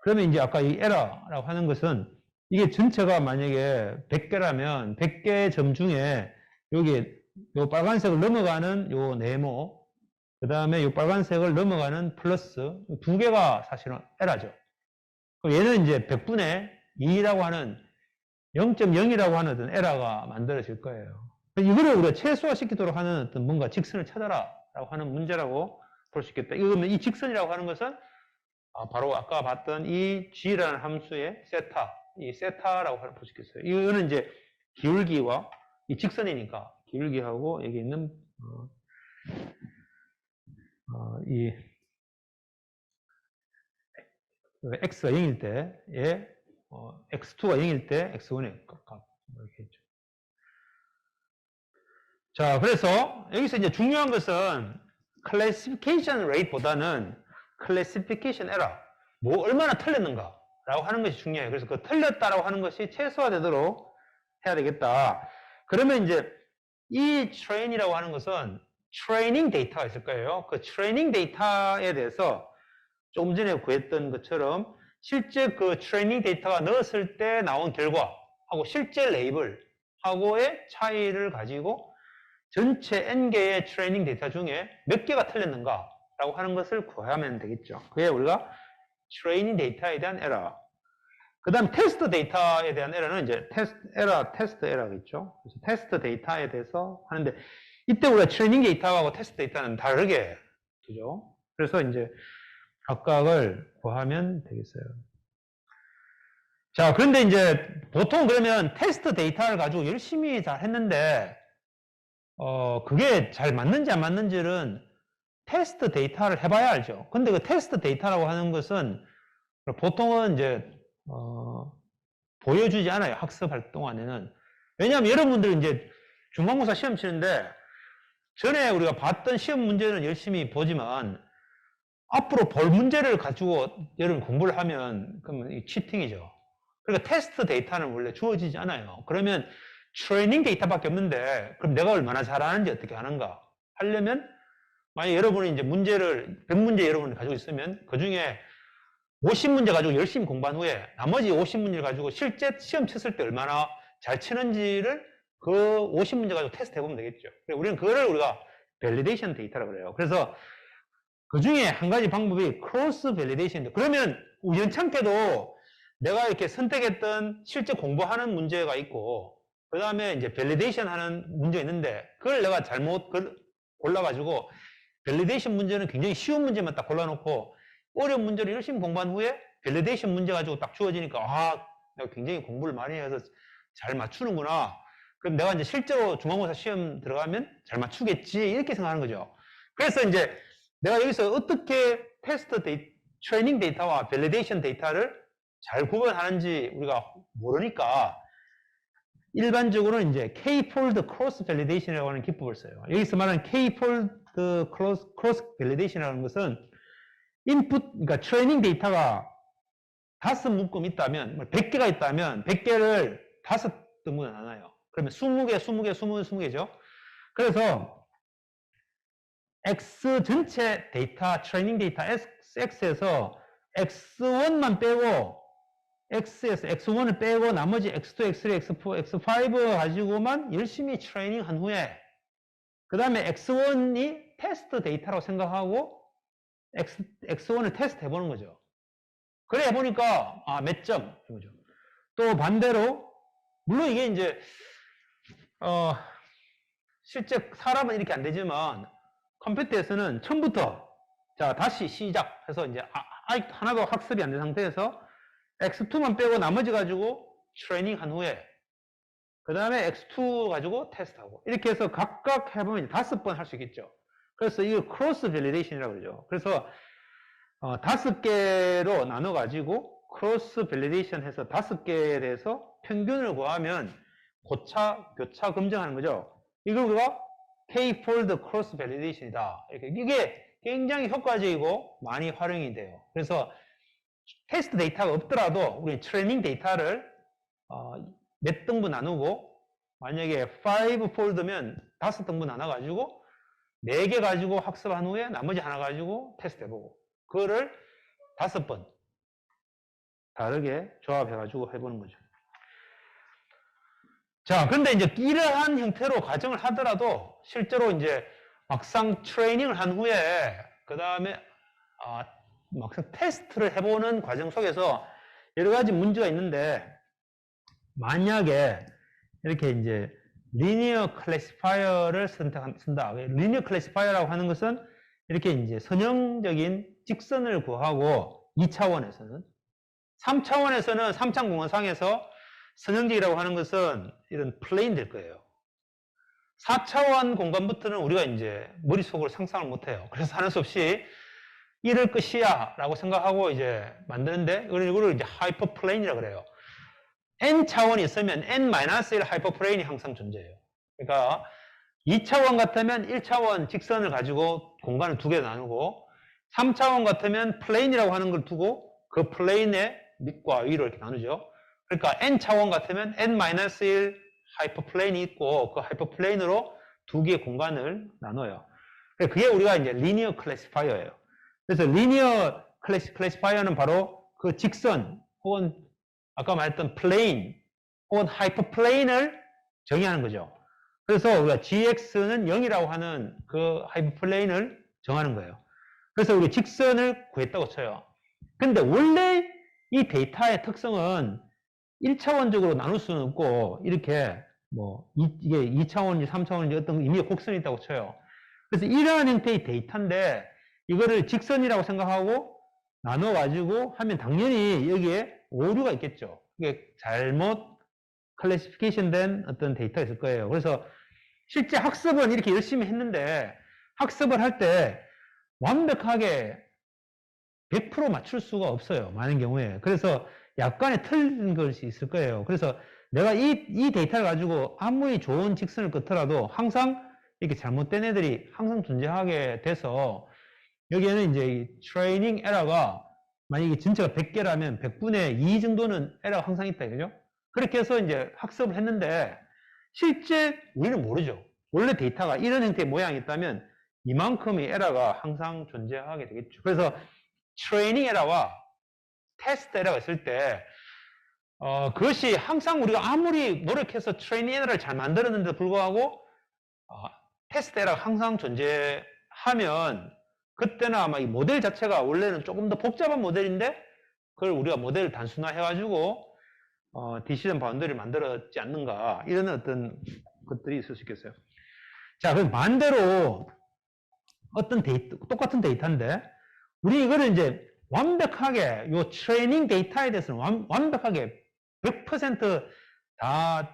그러면 이제 아까 이 에러라고 하는 것은 이게 전체가 만약에 100개라면 100개의 점 중에 여기 요 빨간색을 넘어가는 요 네모, 그 다음에 요 빨간색을 넘어가는 플러스, 두 개가 사실은 에러죠. 얘는 이제 100분의 2라고 하는 0.0이라고 하는 어떤 에러가 만들어질 거예요. 이거를 우리가 최소화시키도록 하는 어떤 뭔가 직선을 찾아라 라고 하는 문제라고 볼 수 있겠다. 이거면 이 직선이라고 하는 것은 바로 아까 봤던 이 g라는 함수의 세타, 이 세타라고 볼 수 있겠어요. 이거는 이제 기울기와 이 직선이니까 기울기하고 여기 있는 이 x가 0일 때에 x2가 0일 때 x1의 값 이렇게 했죠. 자, 그래서 여기서 이제 중요한 것은 classification rate보다는 classification error, 뭐 얼마나 틀렸는가 라고 하는 것이 중요해요. 그래서 그 틀렸다라고 하는 것이 최소화되도록 해야 되겠다. 그러면 이제 이 train이라고 하는 것은 트레이닝 데이터가 있을 거예요. 그 트레이닝 데이터에 대해서 조금 전에 구했던 것처럼 실제 그 트레이닝 데이터가 넣었을 때 나온 결과하고 실제 레이블하고의 차이를 가지고 전체 n개의 트레이닝 데이터 중에 몇 개가 틀렸는가 라고 하는 것을 구하면 되겠죠. 그게 우리가 트레이닝 데이터에 대한 에러. 그 다음 테스트 데이터에 대한 에러는 이제 테스트 에러겠죠. 그래서 테스트 데이터에 대해서 하는데, 이때 우리가 트레이닝 데이터하고 테스트 데이터는 다르게 그죠. 그래서 이제 각각을 구하면 되겠어요. 자, 그런데 이제 보통 그러면 테스트 데이터를 가지고 열심히 잘 했는데 그게 잘 맞는지 안 맞는지는 테스트 데이터를 해봐야 알죠. 근데 그 테스트 데이터라고 하는 것은 보통은 이제 보여주지 않아요. 학습 활동 안에는. 왜냐하면 여러분들은 이제 중간고사 시험 치는데 전에 우리가 봤던 시험 문제는 열심히 보지만 앞으로 볼 문제를 가지고 여러분 공부를 하면 그러면 이 치팅이죠. 그러니까 테스트 데이터는 원래 주어지지 않아요. 그러면 트레이닝 데이터밖에 없는데 그럼 내가 얼마나 잘하는지 어떻게 하는가 하려면 만약 여러분이 이제 문제를 100문제 여러분이 가지고 있으면 그 중에 50문제 가지고 열심히 공부한 후에 나머지 50문제를 가지고 실제 시험 쳤을 때 얼마나 잘 치는지를 그 50문제 가지고 테스트 해보면 되겠죠. 우리는 그거를 우리가 밸리데이션 데이터라고 그래요. 그래서 그 중에 한 가지 방법이 크로스 밸리데이션인데, 그러면 우연찮게도 내가 이렇게 선택했던 실제 공부하는 문제가 있고, 그 다음에 이제 밸리데이션 하는 문제가 있는데, 그걸 내가 잘못 골라가지고, 밸리데이션 문제는 굉장히 쉬운 문제만 딱 골라놓고, 어려운 문제를 열심히 공부한 후에 밸리데이션 문제 가지고 딱 주어지니까, 아, 내가 굉장히 공부를 많이 해서 잘 맞추는구나. 그럼 내가 이제 실제로 중간고사 시험 들어가면 잘 맞추겠지. 이렇게 생각하는 거죠. 그래서 이제 내가 여기서 어떻게 테스트 트레이닝 데이터와 밸리데이션 데이터를 잘 구분하는지 우리가 모르니까 일반적으로는 이제 K-fold cross validation이라고 하는 기법을 써요. 여기서 말하는 K-fold cross validation이라는 것은 인풋, 그러니까 트레이닝 데이터가 5묶음 있다면, 100개가 있다면 100개를 5등분에 나눠요. 그러면 20개, 20개, 20개죠. 그래서 X 전체 데이터, 트레이닝 데이터 X에서 X1만 빼고, X에서 X1을 빼고 나머지 X2, X3, X4, X5 가지고만 열심히 트레이닝 한 후에 그 다음에 X1이 테스트 데이터라고 생각하고 X1을 테스트 해보는 거죠. 그래 해보니까 몇 점? 이거죠. 또 반대로 물론 이게 이제 실제 사람은 이렇게 안 되지만 컴퓨터에서는 처음부터 자 다시 시작해서 이제 아직 하나도 학습이 안 된 상태에서 X2만 빼고 나머지 가지고 트레이닝 한 후에 그 다음에 X2 가지고 테스트하고 이렇게 해서 각각 해보면 5번 할 수 있겠죠. 그래서 이걸 크로스 밸리데이션이라고 그러죠. 그래서 5개로 나눠 가지고 크로스 밸리데이션 해서 5개에 대해서 평균을 구하면 교차 검증하는 거죠. 이걸 우리가 K-fold cross validation이다. 이게 굉장히 효과적이고 많이 활용이 돼요. 그래서 테스트 데이터가 없더라도 우리 트레이닝 데이터를 몇 등분 나누고 만약에 5fold면 5등분 나눠가지고 4개 가지고 학습한 후에 나머지 하나 가지고 테스트 해보고 그거를 5번 다르게 조합해가지고 해보는 거죠. 자, 근데 이제 이러한 형태로 과정을 하더라도 실제로 이제 막상 트레이닝을 한 후에 그 다음에 막상 테스트를 해보는 과정 속에서 여러 가지 문제가 있는데 만약에 이렇게 이제 리니어 클래시파이어를 쓴다. 리니어 클래시파이어라고 하는 것은 이렇게 이제 선형적인 직선을 구하고 2차원에서는 3차원에서는 3차 공간상에서 선형적이라고 하는 것은 이런 플레인 될 거예요. 4차원 공간부터는 우리가 이제 머릿속으로 상상을 못 해요. 그래서 하는 수 없이 이럴 것이야 라고 생각하고 이제 만드는데 이거를 이제 하이퍼플레인이라고 그래요. n차원이 있으면 n-1 하이퍼플레인이 항상 존재해요. 그러니까 2차원 같으면 1차원 직선을 가지고 공간을 2개 나누고 3차원 같으면 플레인이라고 하는 걸 두고 그 플레인의 밑과 위로 이렇게 나누죠. 그러니까 n차원 같으면 n-1 하이퍼플레인이 있고 그 하이퍼플레인으로 2개의 공간을 나눠요. 그게 우리가 이제 리니어 클래시파이어예요. 그래서 리니어 클래시파이어는 바로 그 직선 혹은 아까 말했던 플레인 혹은 하이퍼플레인을 정의하는 거죠. 그래서 우리가 gx는 0이라고 하는 그 하이퍼플레인을 정하는 거예요. 그래서 우리 직선을 구했다고 쳐요. 근데 원래 이 데이터의 특성은 1차원적으로 나눌 수는 없고 이렇게 뭐 이게 2차원인지 3차원인지 어떤 의미의 곡선이 있다고 쳐요. 그래서 이러한 형태의 데이터인데 이거를 직선이라고 생각하고 나눠가지고 하면 당연히 여기에 오류가 있겠죠. 이게 잘못 클래시피케이션 된 어떤 데이터가 있을 거예요. 그래서 실제 학습은 이렇게 열심히 했는데 학습을 할 때 완벽하게 100% 맞출 수가 없어요. 많은 경우에. 그래서 약간의 틀린 것이 있을 거예요. 그래서 내가 이 데이터를 가지고 아무리 좋은 직선을 긋더라도 항상 이렇게 잘못된 애들이 항상 존재하게 돼서 여기에는 이제 트레이닝 에러가 만약에 전체가 100개라면 100분의 2 정도는 에러가 항상 있다. 그죠? 그렇게 해서 이제 학습을 했는데 실제 우리는 모르죠. 원래 데이터가 이런 형태의 모양이 있다면 이만큼의 에러가 항상 존재하게 되겠죠. 그래서 트레이닝 에러와 테스트 에러가 있을 때 그것이 항상 우리가 아무리 노력해서 트레이닝 에러를 잘 만들었는데도 불구하고 테스트 에러가 항상 존재하면 그때는 아마 이 모델 자체가 원래는 조금 더 복잡한 모델인데 그걸 우리가 모델을 단순화해가지고 디시전 바운더리를 만들었지 않는가 이런 어떤 것들이 있을 수 있겠어요. 자, 그럼 반대로 어떤 데이터, 똑같은 데이터인데 우리 이거를 이제 완벽하게 요 트레이닝 데이터에 대해서는 완벽하게 100%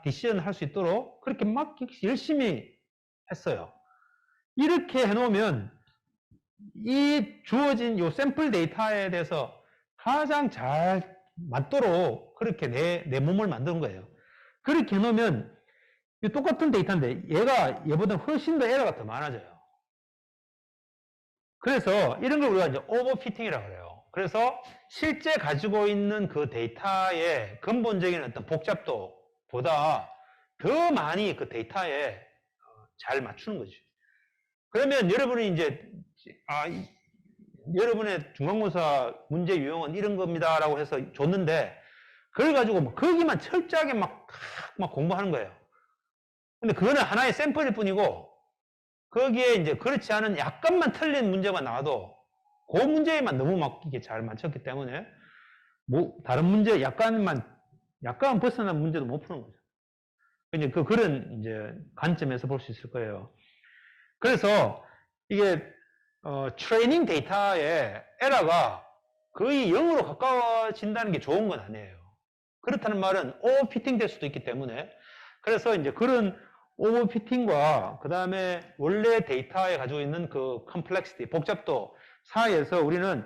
디시전 할 수 있도록 그렇게 막 열심히 했어요. 이렇게 해놓으면 이 주어진 요 샘플 데이터에 대해서 가장 잘 맞도록 그렇게 내 몸을 만드는 거예요. 그렇게 해놓으면 똑같은 데이터인데 얘보다 훨씬 더 에러가 더 많아져요. 그래서 이런 걸 우리가 이제 오버피팅이라고 그래요. 그래서 실제 가지고 있는 그 데이터의 근본적인 어떤 복잡도보다 더 많이 그 데이터에 잘 맞추는 거죠. 그러면 여러분이 이제 여러분의 중간고사 문제 유형은 이런 겁니다 라고 해서 줬는데 그걸 가지고 거기만 철저하게 막 공부하는 거예요. 근데 그거는 하나의 샘플일 뿐이고 거기에 이제 그렇지 않은 약간만 틀린 문제가 나와도 그 문제에만 너무 막 이게 잘 맞췄기 때문에 다른 문제 약간 벗어난 문제도 못 푸는 거죠. 이제 그런 이제 관점에서 볼 수 있을 거예요. 그래서 이게 트레이닝 데이터의 에러가 거의 0으로 가까워진다는 게 좋은 건 아니에요. 그렇다는 말은 오버피팅 될 수도 있기 때문에 그래서 이제 그런 오버피팅과 그 다음에 원래 데이터에 가지고 있는 그 컴플렉시티, 복잡도 사이에서 우리는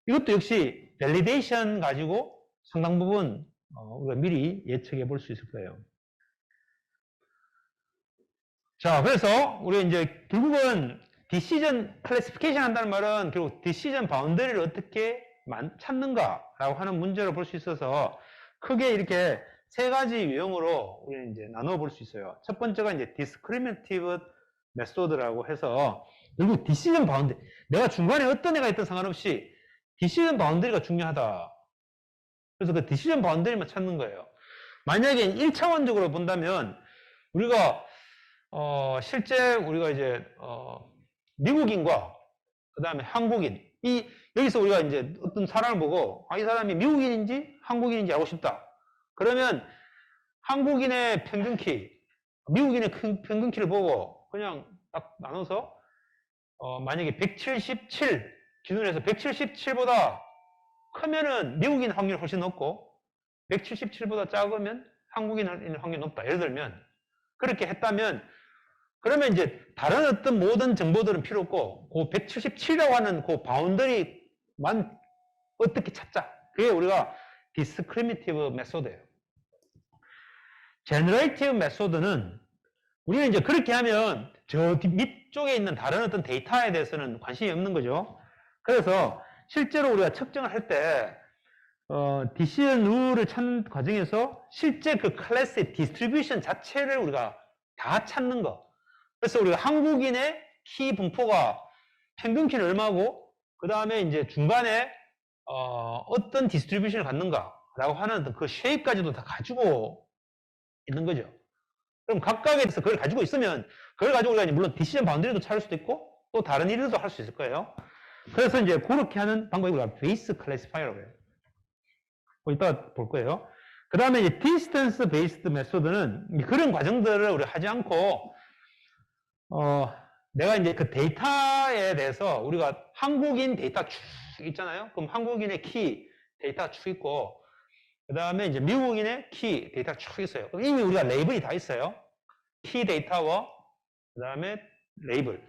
이것도 역시 밸리데이션 가지고 상당 부분 우리가 미리 예측해 볼 수 있을 거예요. 자, 그래서 우리 이제 결국은 디시전 클래시피케이션 한다는 말은 결국 디시전 바운더리를 어떻게 찾는가라고 하는 문제로 볼 수 있어서 크게 이렇게 세 가지 유형으로 우리는 이제 나눠 볼 수 있어요. 첫 번째가 이제 디스크리미네이티브 메소드라고 해서 결국 디시전 바운더리, 내가 중간에 어떤 애가 있든 상관없이 디시전 바운더리가 중요하다. 그래서 그 디시전 바운더리만 찾는 거예요. 만약에 1차원적으로 본다면 우리가 실제 우리가 이제 미국인과 그 다음에 한국인 여기서 우리가 이제 어떤 사람을 보고 이 사람이 미국인인지 한국인인지 알고 싶다. 그러면 한국인의 평균키, 미국인의 평균키를 보고 그냥 딱 나눠서 만약에 177 기준에서 177보다 크면은 미국인 확률이 훨씬 높고 177보다 작으면 한국인 확률이 높다. 예를 들면 그렇게 했다면 그러면 이제 다른 어떤 모든 정보들은 필요 없고 그 177이라고 하는 그 바운더리만 어떻게 찾자. 그게 우리가 디스크리미티브 메소드예요. 제너레이티브 메소드는 우리는 이제 그렇게 하면 저 밑쪽에 있는 다른 어떤 데이터에 대해서는 관심이 없는 거죠. 그래서 실제로 우리가 측정을 할 때 디시전 룰을 찾는 과정에서 실제 그 클래스의 디스트리뷰션 자체를 우리가 다 찾는 거. 그래서 우리가 한국인의 키 분포가 평균키는 얼마고 그 다음에 이제 중간에 어떤 디스트리뷰션을 갖는가라고 하는 그 쉐입까지도 다 가지고 있는 거죠. 그럼 각각에 대해서 그걸 가지고 있으면 그걸 가지고 우리가 물론 디시전 바운더리도 찾을 수도 있고 또 다른 일도 할 수 있을 거예요. 그래서 이제 그렇게 하는 방법이 우리가 베이스 클래시파이어라고 해요. 이따가 볼 거예요. 그 다음에 이제 디스턴스 베이스드 메소드는 그런 과정들을 우리 하지 않고 내가 이제 그 데이터에 대해서 우리가 한국인 데이터 쭉 있잖아요. 그럼 한국인의 키 데이터 쭉 있고 그 다음에 이제 미국인의 키 데이터가 쭉 있어요. 이미 우리가 레이블이 다 있어요. 키 데이터와 그 다음에 레이블.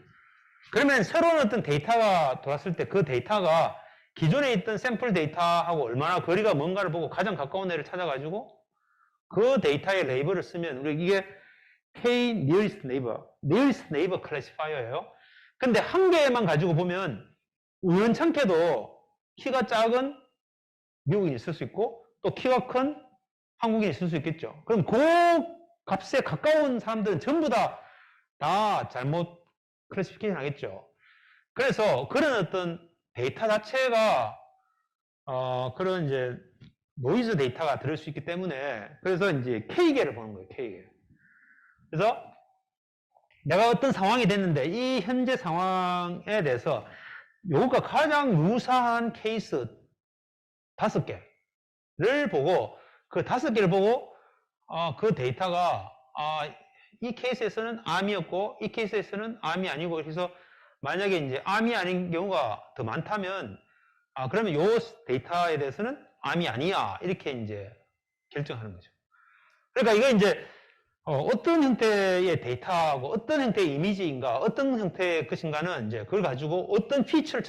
그러면 새로운 어떤 데이터가 들어왔을 때 그 데이터가 기존에 있던 샘플 데이터하고 얼마나 거리가 뭔가를 보고 가장 가까운 애를 찾아가지고 그 데이터의 레이블을 쓰면 우리 이게 K nearest neighbor classifier예요. 근데 한 개만 가지고 보면 우연찮게도 키가 작은 미국인이 있을 수 있고 또 키가 큰 한국인이 있을 수 있겠죠. 그럼 그 값에 가까운 사람들은 전부 다 잘못 클래시피케이션 하겠죠. 그래서 그런 어떤 데이터 자체가 그런 이제 노이즈 데이터가 들을 수 있기 때문에 그래서 이제 K계를 보는 거예요. K계. 그래서 내가 어떤 상황이 됐는데 이 현재 상황에 대해서 요가 가장 유사한 케이스 5개를 보고 그 5개를 보고 그 데이터가 이 케이스에서는 암이었고 이 케이스에서는 암이 아니고 그래서 만약에 이제 암이 아닌 경우가 더 많다면 그러면 요 데이터에 대해서는 암이 아니야 이렇게 이제 결정하는 거죠. 그러니까 이거 이제 어떤 형태의 데이터하고 어떤 형태의 이미지인가 어떤 형태의 것인가는 이제 그걸 가지고 어떤 피처를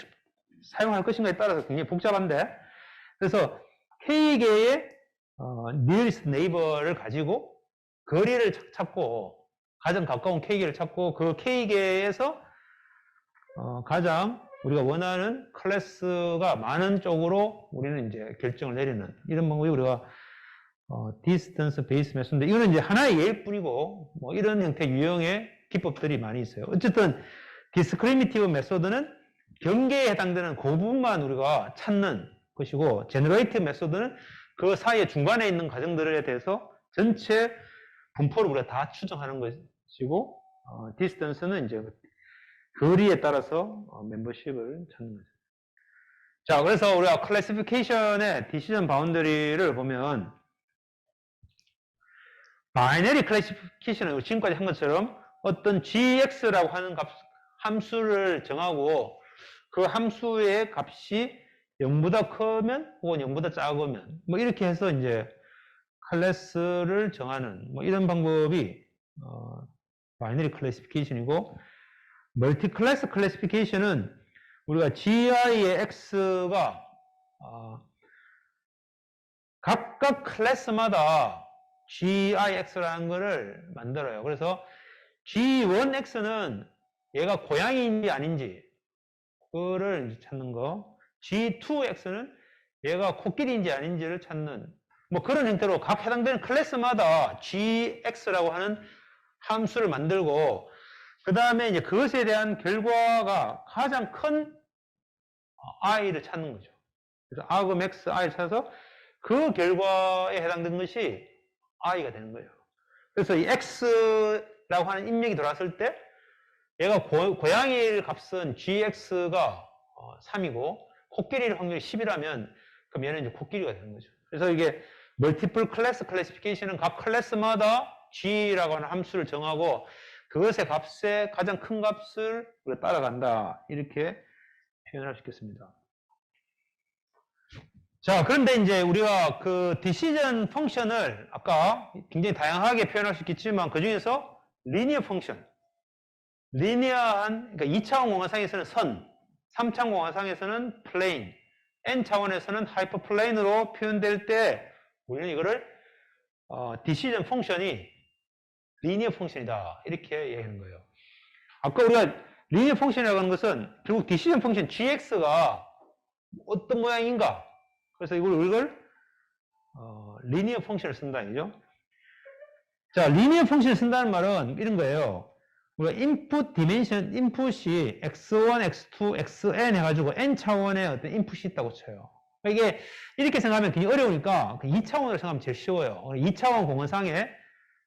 사용할 것인가에 따라서 굉장히 복잡한데 그래서 K개의 nearest neighbor를 가지고 거리를 찾고 가장 가까운 K개를 찾고 그 K개에서 가장 우리가 원하는 클래스가 많은 쪽으로 우리는 이제 결정을 내리는 이런 방법이 우리가 distance based method인데 이거는 이제 하나의 예일 뿐이고 뭐 이런 형태 유형의 기법들이 많이 있어요. 어쨌든 discriminative method는 경계에 해당되는 그 부분만 우리가 찾는 것이고 generative method는 그 사이에 중간에 있는 과정들에 대해서 전체 분포를 우리가 다 추정하는 것이고 distance는 이제 거리에 따라서 멤버십을 찾는 거죠. 자, 그래서 우리가 클래시피케이션의 디시전 바운더리를 보면 바이너리 클래시피케이션은 지금까지 한 것처럼 어떤 gx라고 하는 함수를 정하고 그 함수의 값이 0보다 크면 혹은 0보다 작으면 뭐 이렇게 해서 이제 클래스를 정하는 뭐 이런 방법이 바이너리 클래시피케이션이고 멀티 클래스 클래시피케이션은 우리가 gi의 x가 각각 클래스마다 gix라는 거를 만들어요. 그래서 g1x는 얘가 고양이인지 아닌지 그거를 이제 찾는 거, g2x는 얘가 코끼리인지 아닌지를 찾는 뭐 그런 형태로 각 해당되는 클래스마다 gx라고 하는 함수를 만들고 그 다음에 이제 그것에 대한 결과가 가장 큰 i를 찾는 거죠. 그래서 argm x, i를 찾아서 그 결과에 해당된 것이 i가 되는 거예요. 그래서 이 x라고 하는 인명이 들어왔을 때 얘가 고양이 값은 gx가 3이고 코끼리의 확률이 10이라면 그럼 얘는 이제 코끼리가 되는 거죠. 그래서 이게 멀티플 클래스 클래시피케이션은 각 클래스마다 g라고 하는 함수를 정하고 그것의 값에 가장 큰 값을 우리가 따라간다. 이렇게 표현할 수 있겠습니다. 자, 그런데 이제 우리가 그 디시전 펑션을 아까 굉장히 다양하게 표현할 수 있겠지만 그 중에서 리니어 펑션. 리니어한, 그러니까 2차원 공간상에서는 선, 3차원 공간상에서는 플레인, n차원에서는 하이퍼플레인으로 표현될 때 우리는 이거를 디시전 펑션이 리니어 펑션이다. 이렇게 얘기하는 거예요. 아까 우리가 리니어 펑션이라고 하는 것은 결국 디시전 펑션 gx가 어떤 모양인가. 그래서 이걸 리니어 펑션을 쓴다. 이죠? 자, 리니어 펑션을 쓴다는 말은 이런 거예요. 우리가 인풋 디멘션, 인풋이 x1, x2, xn 해가지고 n차원의 어떤 인풋이 있다고 쳐요. 이게 이렇게 생각하면 굉장히 어려우니까 2차원으로 생각하면 제일 쉬워요. 2차원 공간상에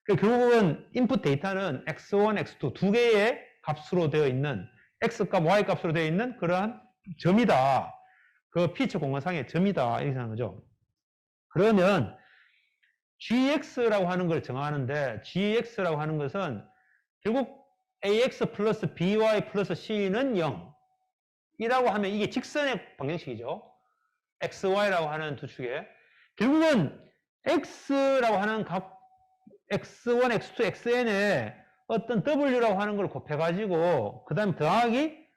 결국은 인풋 데이터는 x1, x2 두 개의 값으로 되어 있는 x값, y값으로 되어 있는 그러한 점이다. 그 피처 공간상의 점이다. 이렇게 생각하는 거죠. 그러면 gx라고 하는 걸 정하는데 gx라고 하는 것은 결국 ax 플러스 by 플러스 c는 0 이라고 하면 이게 직선의 방정식이죠. xy라고 하는 두 축에 결국은 x라고 하는 값 x1, x2, xn에 어떤 w라고 하는 걸 곱해가지고 그 다음에 더하기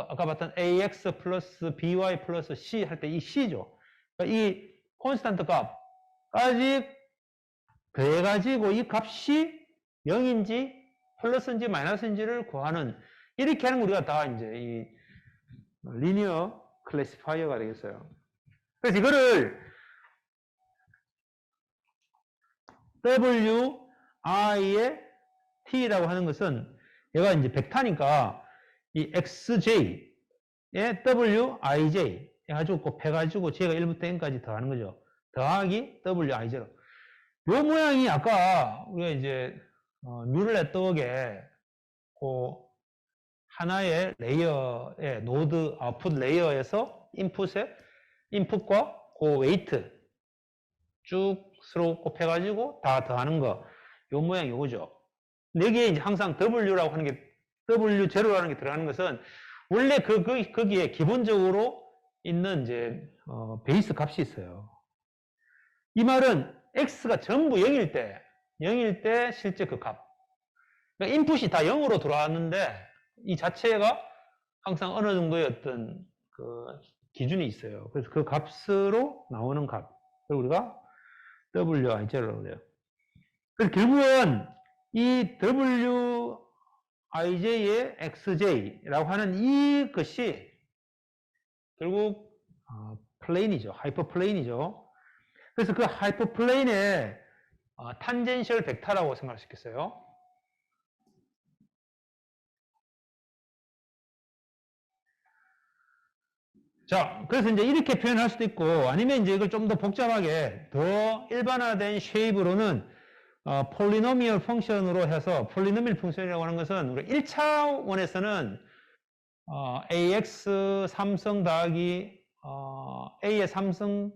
아까 봤던 ax 플러스 by 플러스 c 할 때 이 c죠. 그러니까 이 콘스탄트 값까지 더해가지고 이 값이 0인지 플러스인지 마이너스인지를 구하는 이렇게 하는 거 우리가 다 이제 이 리니어 클래시파이어가 되겠어요. 그래서 이거를 wi의 t라고 하는 것은 얘가 이제 벡터니까 이 xj에 wij 해가지고 곱해가지고 j가 1부터 n까지 더하는 거죠. 더하기 wij0. 요 모양이 아까 우리가 이제 뉴럴 네트워크에 그 하나의 레이어의 노드 아웃풋 레이어에서 인풋과 그 웨이트 쭉 서로 곱해가지고 다 더하는 거, 요 모양 요거죠. 근데 여기에 이제 항상 W라고 하는 게, W0라는 게 들어가는 것은 원래 거기에 기본적으로 있는 이제, 베이스 값이 있어요. 이 말은 X가 전부 0일 때 실제 그 값. 그러니까 인풋이 다 0으로 들어왔는데 이 자체가 항상 어느 정도의 어떤 그 기준이 있어요. 그래서 그 값으로 나오는 값. 그걸 우리가 wij0라고 해요. 그래서 결국은 이 wij의 xj라고 하는 이것이 결국 플레인이죠. 하이퍼플레인이죠. 그래서 그 하이퍼플레인의 탄젠셜 벡터라고 생각할 수 있겠어요. 자, 그래서 이제 이렇게 표현할 수도 있고, 아니면 이제 이걸 좀 더 복잡하게, 더 일반화된 쉐입으로는, 폴리노미얼 펑션으로 해서, 폴리노미얼 펑션이라고 하는 것은, 우리 1차원에서는, ax 3성 더하기, a의 3성,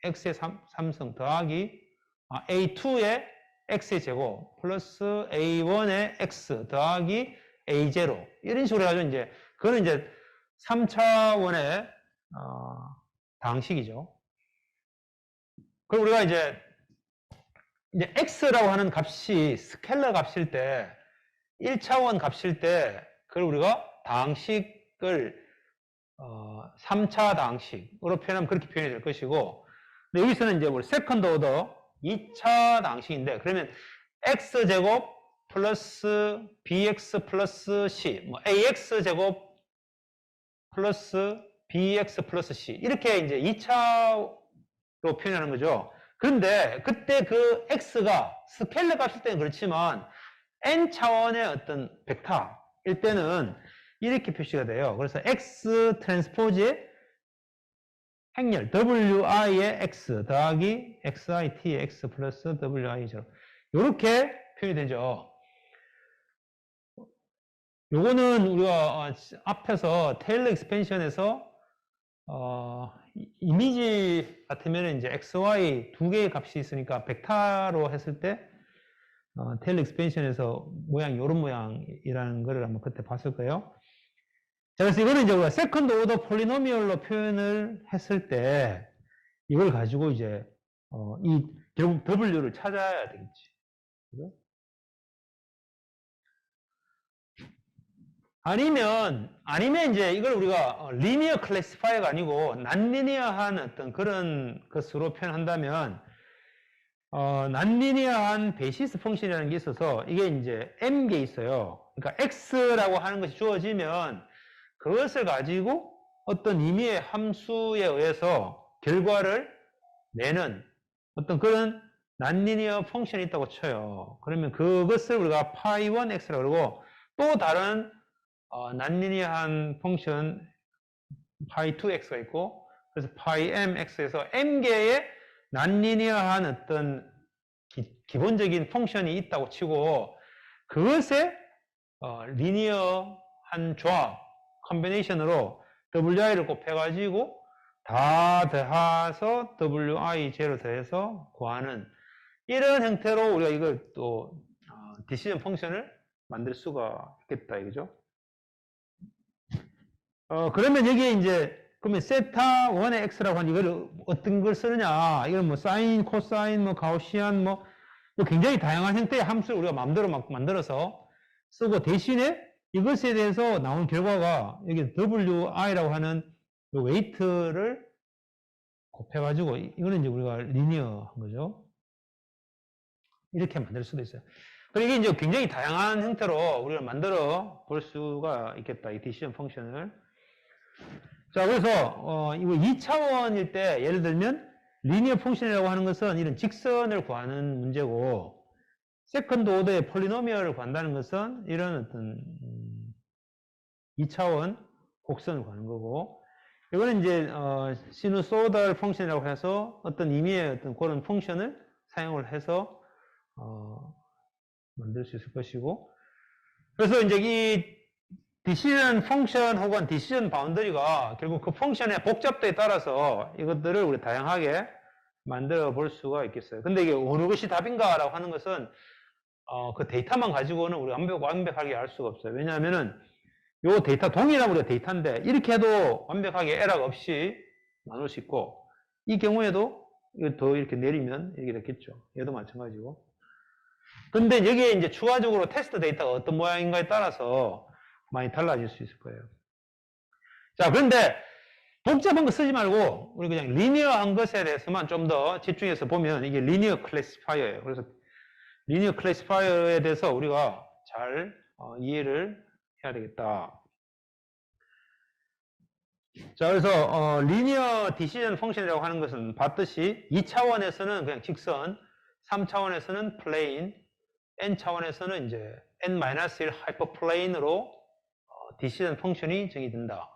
x의 3성 더하기, a2의 x의 제곱, 플러스 a1의 x 더하기 a0. 이런 식으로 해가지고, 이제, 그거는 이제, 3차원의 방식이죠. 그럼 우리가 이제 x라고 하는 값이 스켈러 값일 때 1차원 값일 때 그걸 우리가 방식을 3차 방식으로 표현하면 그렇게 표현이 될 것이고, 근데 여기서는 이제 우리 세컨드 오더 2차 방식인데, 그러면 x제곱 플러스 bx 플러스 c, 뭐 ax제곱 플러스 bx 플러스 c, 이렇게 이제 2차로 표현하는 거죠. 그런데 그때 그 x가 스케일러 값일 때는 그렇지만 n차원의 어떤 벡터일 때는 이렇게 표시가 돼요. 그래서 x 트랜스포즈의 행렬 wi의 x 더하기 xit의 x 플러스 wi처럼 이렇게 표현이 되죠. 요거는 우리가 앞에서 테일러 익스펜션에서 이미지 같으면 이제 xy 두 개의 값이 있으니까 벡터로 했을 때 테일러 익스펜션에서 모양이 이런 모양이라는 거를 한번 그때 봤을 거예요. 자, 그래서 이거는 이제 우리가 세컨드 오더 폴리노미얼로 표현을 했을 때 이걸 가지고 이제 이 결국 w를 찾아야 되겠지. 그죠? 아니면 이제 이걸 우리가 리니어 클래시파이어가 아니고 난리니어한 어떤 그런 것으로 표현한다면, 난리니어한 베이시스 펑션이라는 게 있어서 이게 이제 m개 있어요. 그러니까 x라고 하는 것이 주어지면 그것을 가지고 어떤 임의의 함수에 의해서 결과를 내는 어떤 그런 난리니어 펑션이 있다고 쳐요. 그러면 그것을 우리가 pi1x라고 그러고, 또 다른 난리니어한 펑션 pi2x가 있고, 그래서 pi_mx에서 m개의 난리니어한 어떤 기본적인 펑션이 있다고 치고, 그것에 리니어한 조합, 컨비네이션으로 wi를 곱해가지고 다 더해서 wi0 더해서 구하는 이런 형태로 우리가 이걸 또 디시전 펑션을 만들 수가 있겠다 이거죠. 그러면 여기에 이제, 그러면 세타 1의 x라고 하는 이걸 어떤 걸 쓰느냐. 이건 뭐 사인, 코사인, 뭐 가우시안, 뭐 굉장히 다양한 형태의 함수를 우리가 마음대로 막 만들어서 쓰고, 대신에 이것에 대해서 나온 결과가 여기 wi라고 하는 요 웨이트를 곱해가지고, 이거는 이제 우리가 리니어한 거죠. 이렇게 만들 수도 있어요. 이게 이제 굉장히 다양한 형태로 우리가 만들어 볼 수가 있겠다. 이 디시전 펑션을. 자, 그래서 이거 2차원일 때 예를 들면 리니어 펑션이라고 하는 것은 이런 직선을 구하는 문제고, 세컨드 오더의 폴리노미얼을 구한다는 것은 이런 어떤 2차원 곡선을 구하는 거고, 이거는 이제 시누소이달 펑션이라고 해서 어떤 의미의 어떤 그런 펑션을 사용을 해서 만들 수 있을 것이고, 그래서 이제 이 디시전 펑션 혹은 디시전 바운더리가 결국 그 펑션의 복잡도에 따라서 이것들을 우리 다양하게 만들어 볼 수가 있겠어요. 근데 이게 어느 것이 답인가라고 하는 것은 그 데이터만 가지고는 우리가 완벽하게 알 수가 없어요. 왜냐하면은 요 데이터 동일한 우리가 데이터인데 이렇게 해도 완벽하게 에러가 없이 나눌 수 있고, 이 경우에도 이거 더 이렇게 내리면 이렇게 됐겠죠. 얘도 마찬가지고. 근데 여기에 이제 추가적으로 테스트 데이터가 어떤 모양인가에 따라서 많이 달라질 수 있을 거예요. 자, 그런데 복잡한 거 쓰지 말고 우리 그냥 리니어한 것에 대해서만 좀 더 집중해서 보면 이게 리니어 클래시파이어예요. 그래서 리니어 클래시파이어에 대해서 우리가 잘 이해를 해야 되겠다. 자, 그래서 리니어 디시전 펑션이라고 하는 것은 봤듯이 2차원에서는 그냥 직선, 3차원에서는 플레인, n차원에서는 이제 n-1 하이퍼플레인으로 디시전 펑션이 정의된다.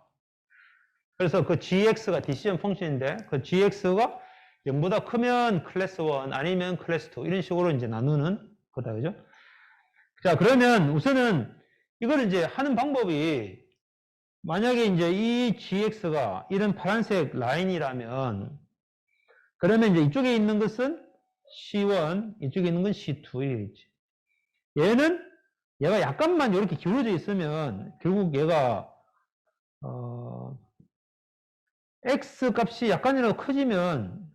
그래서 그 gx가 디시전 펑션인데 그 gx가 0보다 크면 클래스 1 아니면 클래스 2 이런 식으로 이제 나누는 거다, 그죠? 자, 그러면 우선은 이걸 이제 하는 방법이, 만약에 이제 이 gx가 이런 파란색 라인이라면 그러면 이제 이쪽에 있는 것은 c1, 이쪽에 있는 건 c2 이렇겠지. 얘가 약간만 이렇게 기울어져 있으면 결국 얘가 x 값이 약간이라도 커지면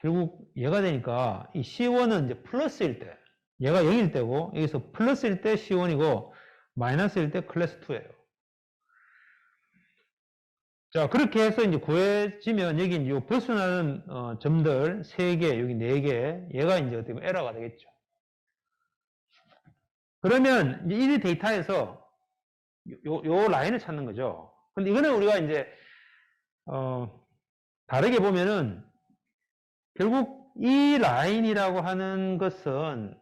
결국 얘가 되니까 이 c1은 이제 플러스일 때, 얘가 0일 때고 여기서 플러스일 때 c1이고 마이너스일 때 클래스 2예요. 자, 그렇게 해서 이제 구해지면 여기 이제 벗어나는 점들 3개, 여기 4개, 얘가 이제 어떻게 보면 에러가 되겠죠. 그러면 이제 이 데이터에서 요 라인을 찾는 거죠. 근데 이거는 우리가 이제 다르게 보면은 결국 이 라인이라고 하는 것은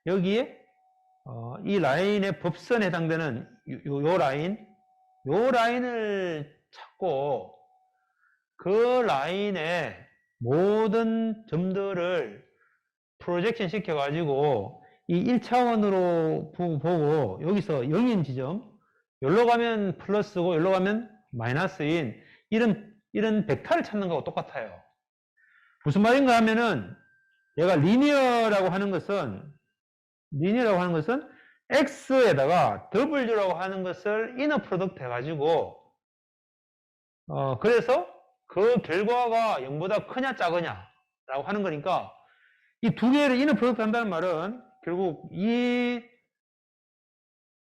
여기에 이 라인의 법선에 해당되는 요 라인을 찾고 그 라인의 모든 점들을 프로젝션 시켜가지고 이 1차원으로 보고 여기서 0인 지점, 여기로 가면 플러스고 여기로 가면 마이너스인 이런 벡터를 찾는 거하고 똑같아요. 무슨 말인가 하면은 얘가 리니어라고 하는 것은 x에다가 w라고 하는 것을 이너 프로덕트 해가지고 그래서 그 결과가 0보다 크냐 작으냐 라고 하는 거니까, 이 두 개를 이너 프로덕트 한다는 말은 결국 이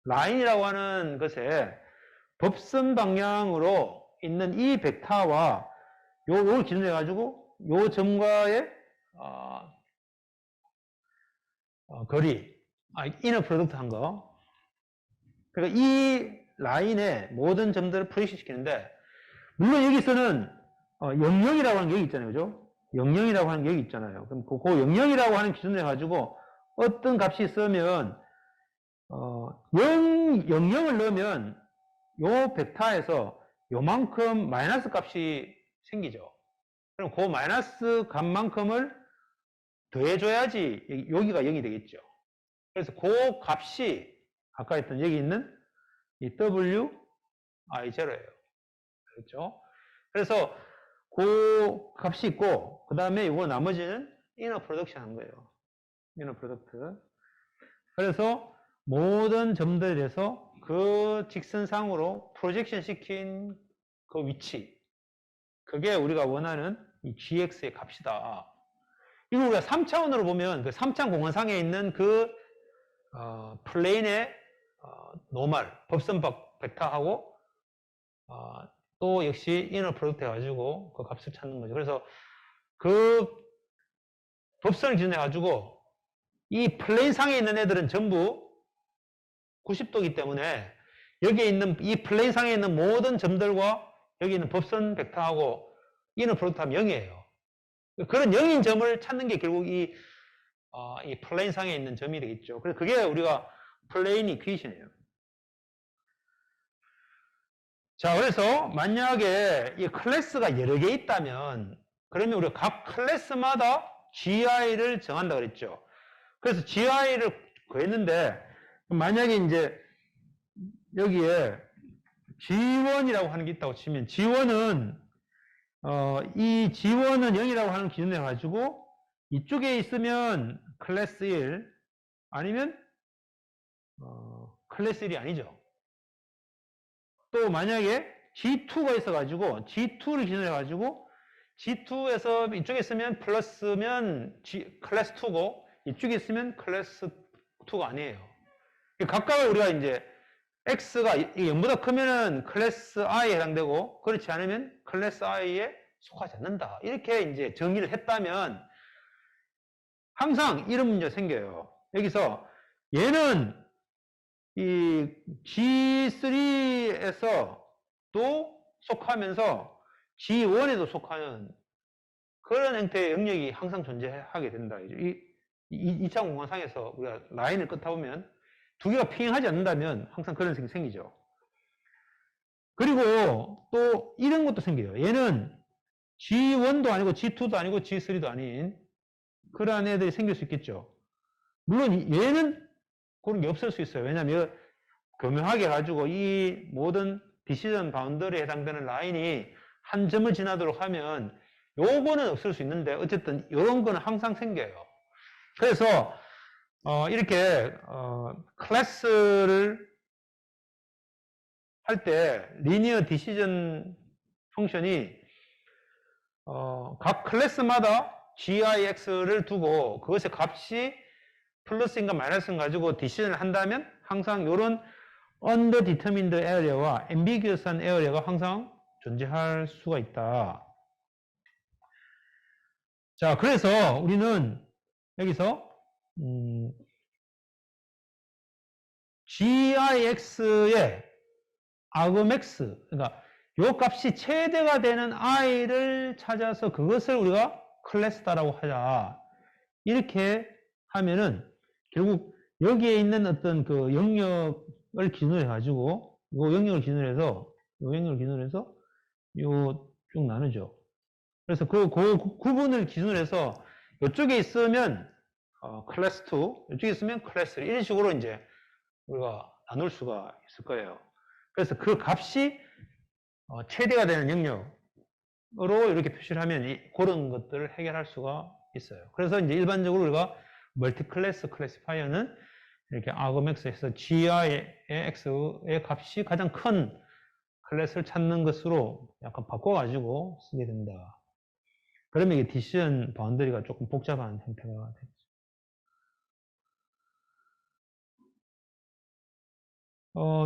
라인이라고 하는 것에 법선 방향으로 있는 이 벡터와 요걸 기준으로 해가지고 요 점과의 거리, 이너 프로덕트 한 거. 그러니까 이 라인의 모든 점들을 프로젝션 시키는데, 물론 여기서는 00이라고 하는 게 여기 있잖아요, 그죠? 00이라고 하는 게 여기 있잖아요. 그럼 그 00이라고 하는 기준으로 해가지고 어떤 값이 있으면 00을 넣으면 요 벡터에서 요만큼 마이너스 값이 생기죠. 그럼 그 마이너스 값만큼을 더해줘야지 여기가 0이 되겠죠. 그래서 그 값이 아까 했던 여기 있는 이 WI0예요. 그렇죠? 그래서 그 값이 있고, 그 다음에 이거 나머지는 이너 프로덕션 한 거예요. 이너 프로덕트. 그래서 모든 점들에 대해서 그 직선상으로 프로젝션 시킨 그 위치, 그게 우리가 원하는 이 gx의 값이다. 이걸 우리가 3차원으로 보면 그 3차원 공간상에 있는 그 플레인의 노멀, 법선 벡터하고 또 역시 이너 프로덕트 해가지고 그 값을 찾는 거죠. 그래서 그 법선을 기준해가지고 이 플레인 상에 있는 애들은 전부 90도이기 때문에 여기에 있는 이 플레인 상에 있는 모든 점들과 여기 있는 법선 벡터하고 이너 프로덕트 하면 0이에요. 그런 0인 점을 찾는 게 결국 이 이 플레인 상에 있는 점이 되겠죠. 그래서 그게 우리가 플레인 이퀘이션이에요. 자, 그래서 만약에 이 클래스가 여러 개 있다면 그러면 우리가 각 클래스마다 GI를 정한다 그랬죠. 그래서 GI를 구했는데 만약에 이제 여기에 G1이라고 하는 게 있다고 치면 G1은 이 G1은 0이라고 하는 기준을 가지고 이쪽에 있으면 클래스 1 아니면 클래스 1이 아니죠. 또 만약에 G2가 있어가지고 G2를 기준으로 해가지고 G2에서 이쪽에 있으면 플러스면 클래스 2고 이쪽에 있으면 클래스 2가 아니에요. 각각을 우리가 이제 X가 0보다 크면은 클래스 I에 해당되고 그렇지 않으면 클래스 I에 속하지 않는다. 이렇게 이제 정의를 했다면 항상 이런 문제가 생겨요. 여기서 얘는 이 G3에서 또 속하면서 G1에도 속하는 그런 형태의 영역이 항상 존재하게 된다. 이 2차 공간상에서 우리가 라인을 긋다 보면 두 개가 평행하지 않는다면 항상 그런 색이 생기죠. 그리고 또 이런 것도 생겨요. 얘는 G1도 아니고 G2도 아니고 G3도 아닌 그러한 애들이 생길 수 있겠죠. 물론 얘는 그런 게 없을 수 있어요. 왜냐하면 교묘하게 가지고 이 모든 디시전 바운더리에 해당되는 라인이 한 점을 지나도록 하면 요거는 없을 수 있는데 어쨌든 이런 거는 항상 생겨요. 그래서 이렇게 클래스를 할 때 리니어 디시전 펑션이 각 클래스마다 GIX를 두고 그것의 값이 플러스인가 마이너스인가 가지고 디시전을 한다면 항상 이런 undetermined area와 ambiguous한 area가 항상 존재할 수가 있다. 자, 그래서 우리는 여기서 GIX의 argmax, 그러니까 요 값이 최대가 되는 i를 찾아서 그것을 우리가 클래스다라고 하자. 이렇게 하면은 결국 여기에 있는 어떤 그 영역을 기준으로 해가지고 요 영역을 기준으로 해서 요 쭉 나누죠. 그래서 그 구분을 기준으로 해서 이쪽에 있으면 클래스 2, 이쪽에 있으면 클래스 3 이런 식으로 이제 우리가 나눌 수가 있을 거예요. 그래서 그 값이 최대가 되는 영역으로 이렇게 표시를 하면 그런 것들을 해결할 수가 있어요. 그래서 이제 일반적으로 우리가 멀티클래스 클래시파이어는 이렇게 argmax에서 GI의 X의 값이 가장 큰 클래스를 찾는 것으로 약간 바꿔가지고 쓰게 된다. 그러면 이게 디시전 바운더리가 조금 복잡한 형태가 되죠.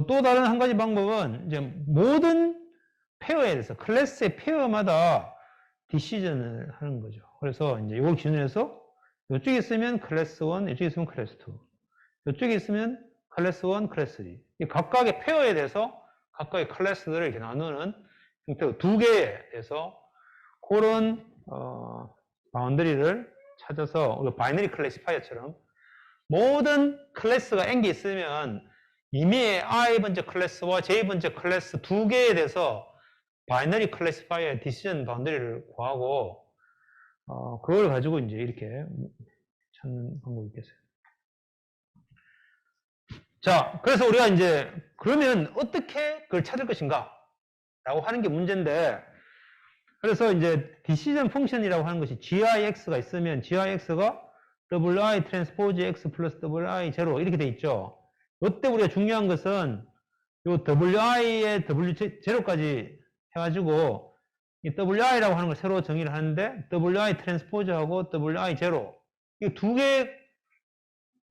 또 다른 한 가지 방법은 이제 모든 페어에 대해서 클래스의 페어마다 디시전을 하는 거죠. 그래서 이제 이걸 기준으로 해서 이쪽에 있으면 클래스 1, 이쪽에 있으면 클래스 2, 이쪽에 있으면 클래스 1, 클래스 3. 이 각각의 페어에 대해서 각각의 클래스들을 이렇게 나누는 형태로 두 개에 대해서 그런 바운더리를 찾아서 우리가 바이너리 클래시파이어처럼 모든 클래스가 n개 있으면 이미 i번째 클래스와 j번째 클래스 두 개에 대해서 바이너리 클래시파이어의 디시전 바운더리를 구하고 그걸 가지고 이제 이렇게 찾는 방법이 있겠어요. 자, 그래서 우리가 이제 그러면 어떻게 그걸 찾을 것인가 라고 하는 게 문제인데, 그래서 이제 디시전 펑션이라고 하는 것이 GIX가 있으면 GIX가 WI 트랜스포즈 X 플러스 WI 제로 이렇게 돼 있죠. 이때 우리가 중요한 것은 요 WI의 W 제로까지 해가지고 이 WI라고 하는 걸 새로 정의를 하는데 WI 트랜스포즈하고 WI 제로 이 두 개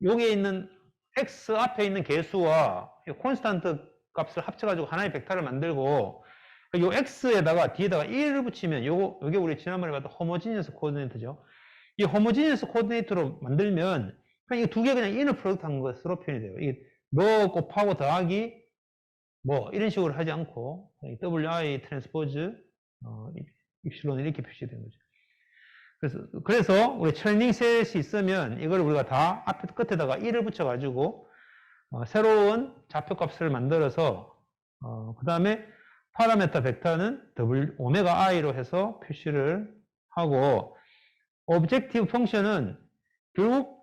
여기에 있는 X 앞에 있는 개수와 콘스탄트 값을 합쳐가지고 하나의 벡터를 만들고 요 X에다가 뒤에다가 1을 붙이면 요게 우리 지난번에 봤던 호모지니어스 코오디네이트죠. 이 호모지니어스 코오디네이트로 만들면 그냥 이 두 개 그냥 이너 프로덕트 한 것으로 표현이 돼요. 이게 뭐 곱하고 더하기 뭐 이런 식으로 하지 않고 WI 트랜스포즈 입실론 이렇게 표시되는 거죠. 그래서 우리 트레이닝 셋이 있으면 이걸 우리가 다 앞에 끝에다가 1을 붙여가지고 새로운 좌표값을 만들어서 그 다음에 파라메타 벡터는 오메가 i로 해서 표시를 하고 오브젝티브 펑션은 결국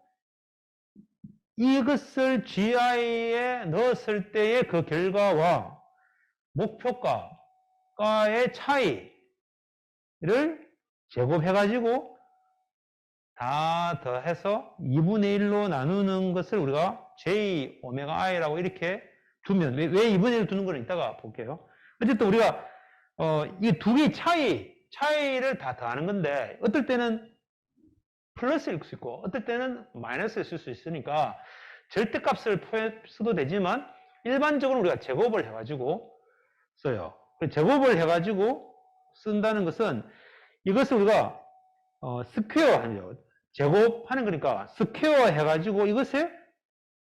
이것을 gi에 넣었을 때의 그 결과와 목표가의 차이를 제곱해가지고 다 더해서 2분의 1로 나누는 것을 우리가 j 오메가 i라고 이렇게 두면 왜 2분의 1을 두는 거는 이따가 볼게요. 어쨌든 우리가 이 두 개의 차이를 다 더하는 건데 어떨 때는 플러스일 수 있고 어떨 때는 마이너스일 수 있으니까 절대값을 써도 되지만 일반적으로 우리가 제곱을 해가지고 써요. 제곱을 해가지고 쓴다는 것은 이것을 우리가 스퀘어 하죠. 제곱하는 거니까 스퀘어 해가지고 이것의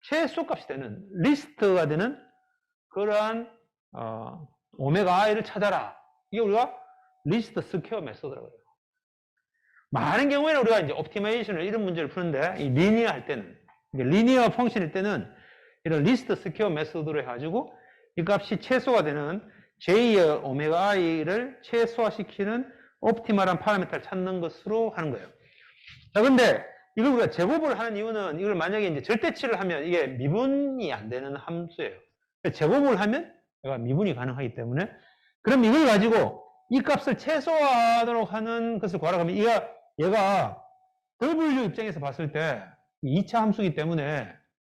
최소값이 되는 리스트가 되는 그러한 오메가 i를 찾아라. 이게 우리가 리스트 스퀘어 메소드라고 해요. 많은 경우에는 우리가 이제 옵티마이제이션을 이런 문제를 푸는데 이 리니어 할 때는 리니어 펑션일 때는 이런 리스트 스퀘어 메소드로 해가지고 이 값이 최소가 되는 j의 오메가 i를 최소화시키는 옵티멀한 파라미터를 찾는 것으로 하는 거예요. 자, 근데 이걸 우리가 제곱을 하는 이유는 이걸 만약에 이제 절대치를 하면 이게 미분이 안 되는 함수예요. 제곱을 하면 얘가 미분이 가능하기 때문에 그럼 이걸 가지고 이 값을 최소화하도록 하는 것을 구하라고 하면 얘가 W 입장에서 봤을 때 2차 함수이기 때문에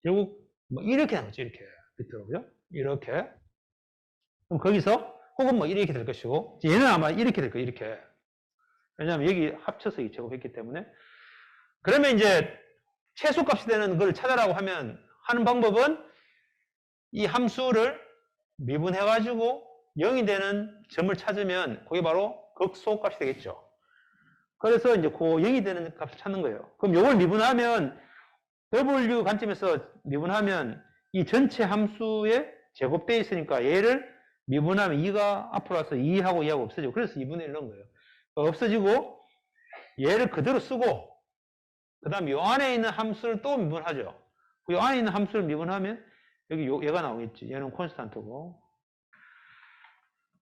결국 뭐 이렇게 나오죠. 이렇게 있더라고요. 이렇게. 그럼 거기서 혹은 뭐 이렇게 될 것이고 얘는 아마 이렇게 될 거예요. 이렇게. 왜냐하면 여기 합쳐서 제곱했기 때문에. 그러면 이제 최소값이 되는 걸 찾아라고 하는 방법은 이 함수를 미분해가지고 0이 되는 점을 찾으면 그게 바로 극소값이 되겠죠. 그래서 이제 그 0이 되는 값을 찾는 거예요. 그럼 이걸 미분하면 W 관점에서 미분하면 이 전체 함수에 제곱되어 있으니까 얘를 미분하면 2가 앞으로 와서 2하고 2하고 없어지고 그래서 2분의 1 넣은 거예요. 없어지고 얘를 그대로 쓰고 그 다음 요 안에 있는 함수를 또 미분하죠. 요 안에 있는 함수를 미분하면 여기 얘가 나오겠지. 얘는 콘스탄트고.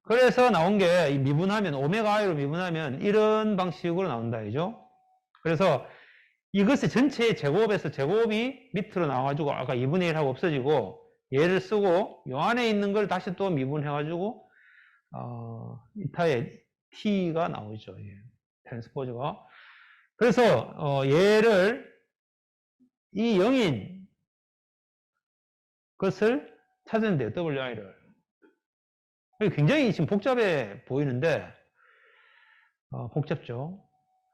그래서 나온 게 미분하면 오메가 i로 미분하면 이런 방식으로 나온다 이죠. 그래서 이것의 전체의 제곱에서 제곱이 밑으로 나와가지고 아까 2분의 1하고 없어지고 얘를 쓰고 요 안에 있는 걸 다시 또 미분해가지고 이타의 t가 나오죠. 예. 트랜스포즈가. 그래서 얘를 이 0인 것을 찾았는데요. wi를. 굉장히 지금 복잡해 보이는데 복잡죠.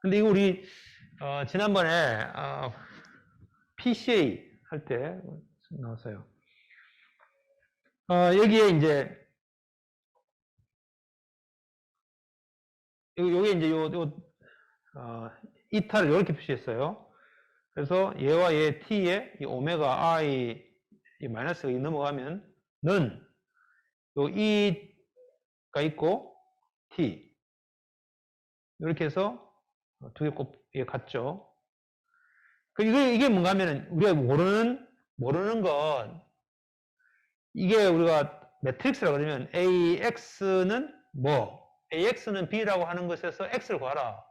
근데 이거 우리 지난번에 PCA 할 때 나왔어요. 여기에 이제 요게 이제 이타를 이렇게 표시했어요. 그래서 얘와 얘 t에 이 오메가 i 이 마이너스가 넘어가면 는 요 e가 있고 t 이렇게 해서 두 개 곱게 같죠. 이게 뭔가 하면은 우리가 모르는 건 이게 우리가 매트릭스라고 그러면 AX는 뭐 AX는 B라고 하는 것에서 X를 구하라.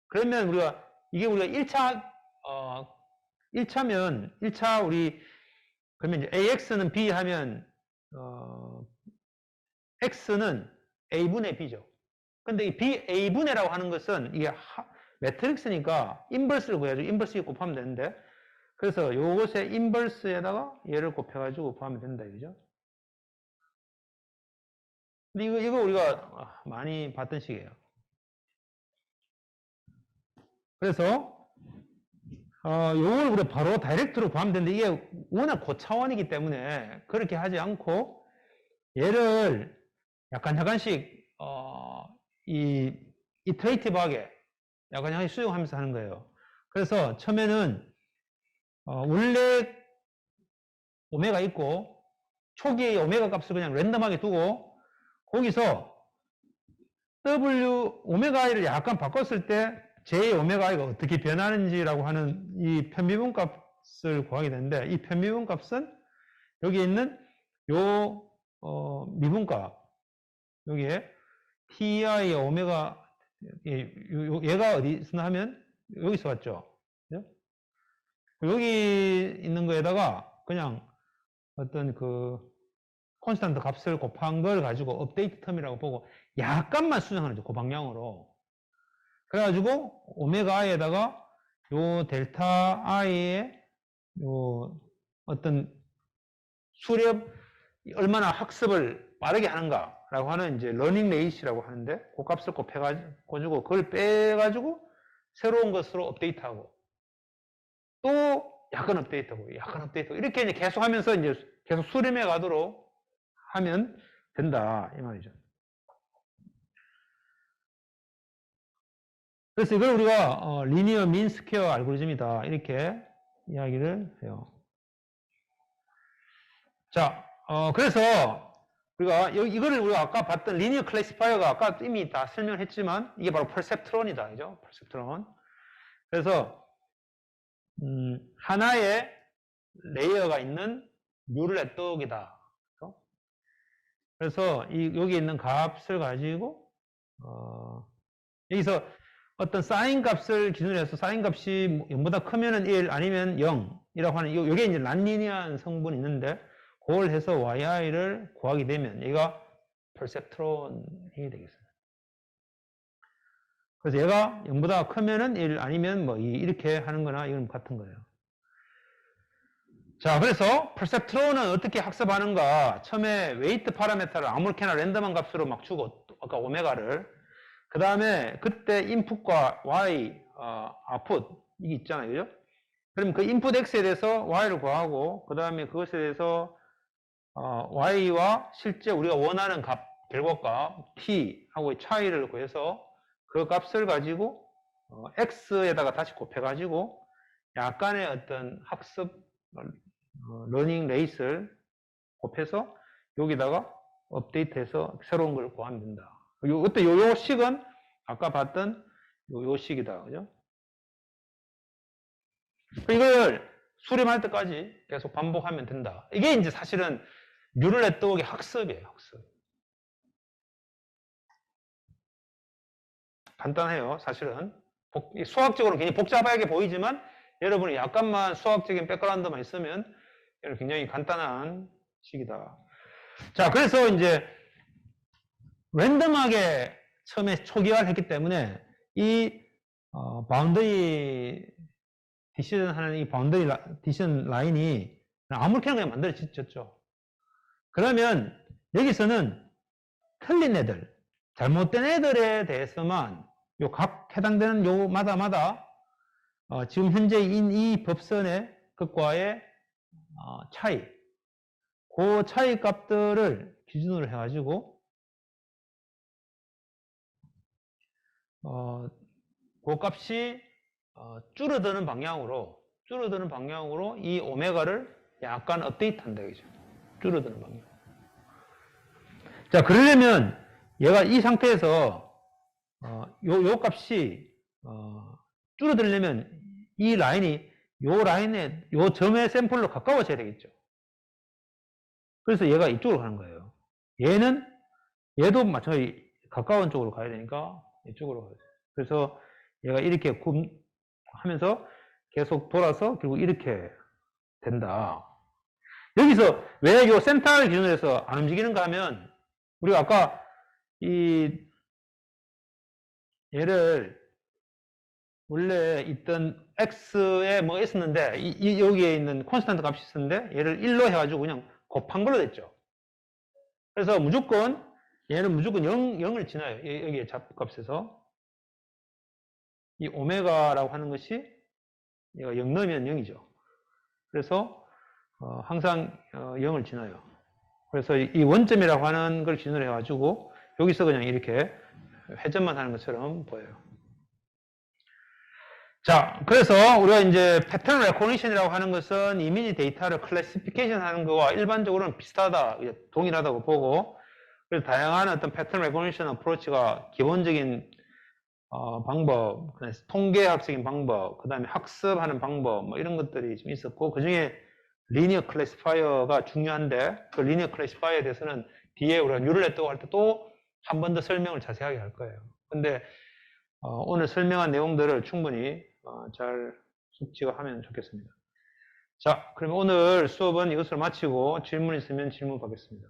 그러면 우리가 1차 우리 그러면 이제 AX는 B 하면 X는 A분의 B죠. 근데 이 A분의라고 하는 것은 이게 매트릭스니까 인버스를 구해가지고 인버스 곱하면 되는데 그래서 요것의 인버스에다가 얘를 곱해가지고 곱하면 된다 이거죠. 근데 이거 우리가 많이 봤던 식이에요. 그래서 요걸 우리가 바로 다이렉트로 구하면 되는데 이게 워낙 고차원이기 때문에 그렇게 하지 않고 얘를 약간씩 이 이터레이티브하게 약간씩 수용하면서 하는 거예요. 그래서 처음에는 원래 오메가 있고 초기에 오메가 값을 그냥 랜덤하게 두고 거기서 오메가 i를 약간 바꿨을 때 J 오메가 i가 어떻게 변하는지라고 하는 이 편미분 값을 구하게 되는데, 이 편미분 값은 여기에 있는 요 미분값, 여기에 ti 오메가, 얘가 어디서 하면 여기서 왔죠. 그죠? 여기 있는 거에다가 그냥 어떤 그 콘스탄트 값을 곱한 걸 가지고 업데이트 텀이라고 보고 약간만 수정하는 거죠. 그 방향으로. 그래가지고 오메가 i에다가 요 델타 i의 요 어떤 수렵 얼마나 학습을 빠르게 하는가라고 하는 이제 러닝 레이시라고 하는데, 그 값을 곱해가지고 그걸 빼가지고 새로운 것으로 업데이트하고 또 약간 업데이트하고 약간 업데이트하고 이렇게 이제 계속 하면서 이제 계속 수렴해 가도록 하면 된다 이 말이죠. 그래서 이걸 우리가 리니어 민 스퀘어 알고리즘이다 이렇게 이야기를 해요. 자, 그래서 우리가 이거를 우리가 아까 봤던 리니어 클래시파이어가 아까 이미 다 설명을 했지만 이게 바로 퍼셉트론이다, 그죠? 퍼셉트론. 그래서 하나의 레이어가 있는 뉴럴 네트워크이다. 그래서 여기 있는 값을 가지고 여기서 어떤 사인 값을 기준으로 해서 사인 값이 0보다 크면은 1 아니면 0이라고 하는 이게 이제 란리니어한 성분이 있는데, 그걸 해서 yi를 구하게 되면 얘가 퍼셉트론이 되겠어요. 그래서 얘가 0보다 크면은 1 아니면 뭐 2 이렇게 하는 거나 이건 같은 거예요. 자, 그래서 퍼셉트론은 어떻게 학습하는가? 처음에 웨이트 파라미터를 아무렇게나 랜덤한 값으로 막 주고, 아까 오메가를. 그 다음에 그때 인풋과 y, 아웃풋, 이게 있잖아요. 그죠? 그럼 그 인풋 x에 대해서 y를 구하고, 그 다음에 그것에 대해서 y와 실제 우리가 원하는 값, 결과값, t하고의 차이를 구해서 그 값을 가지고 x에다가 다시 곱해가지고 약간의 어떤 학습 러닝 레이스를 곱해서 여기다가 업데이트해서 새로운 걸 구하면 된다. 그때 요 식은 아까 봤던 요 식이다. 그죠? 이걸 수렴할 때까지 계속 반복하면 된다. 이게 이제 사실은 뉴럴 네트워크의 학습이에요, 학습. 간단해요, 사실은. 수학적으로 굉장히 복잡하게 보이지만 여러분이 약간만 수학적인 백그라운드만 있으면 굉장히 간단한 식이다. 자, 그래서 이제 랜덤하게 처음에 초기화를 했기 때문에 이 바운더리 디시전 하는 이 바운더리 디시전 라인이 아무렇게나 그냥 만들어졌죠. 그러면 여기서는 틀린 애들, 잘못된 애들에 대해서만 요 각 해당되는 요 마다 지금 현재인 이 법선의 것과의 차이, 그 차이 값들을 기준으로 해가지고 그 값이 줄어드는 방향으로 이 오메가를 약간 업데이트한다, 그죠? 줄어드는 방향. 자, 그러려면 얘가 이 상태에서 요 값이 줄어들려면 이 라인이 요 점의 샘플로 가까워져야 되겠죠. 그래서 얘가 이쪽으로 가는 거예요. 얘도 마찬가지 가까운 쪽으로 가야 되니까 이쪽으로 가야 돼요. 그래서 얘가 이렇게 하면서 계속 돌아서 결국 이렇게 된다. 여기서 왜 요 센터를 기준으로 해서 안 움직이는가 하면, 우리가 아까 얘를 원래 있던 x에 뭐 있었는데 여기에 있는 콘스탄트 값이 있었는데 얘를 1로 해가지고 그냥 곱한 걸로 됐죠. 그래서 얘는 무조건 0을 지나요. 여기에 잡값에서 이 오메가라고 하는 것이 얘가 0 넣으면 0이죠. 그래서 항상 0을 지나요. 그래서 이 원점이라고 하는 걸 기준으로 해가지고 여기서 그냥 이렇게 회전만 하는 것처럼 보여요. 자, 그래서 우리가 이제 패턴 레코니션이라고 하는 것은 이미지 데이터를 클래시피케이션 하는 거와 일반적으로는 비슷하다, 동일하다고 보고, 그래서 다양한 어떤 패턴 레코니션 어프로치가 기본적인 방법, 통계학적인 방법, 그 다음에 학습하는 방법, 뭐 이런 것들이 좀 있었고, 그 중에 리니어 클래시파이어가 중요한데, 그 리니어 클래시파이어에 대해서는 뒤에 우리가 뉴럴 네트워크 할 때 또 한 번 더 설명을 자세하게 할 거예요. 근데 오늘 설명한 내용들을 충분히 잘 숙지가 하면 좋겠습니다. 자, 그러면 오늘 수업은 이것으로 마치고 질문 있으면 질문 받겠습니다.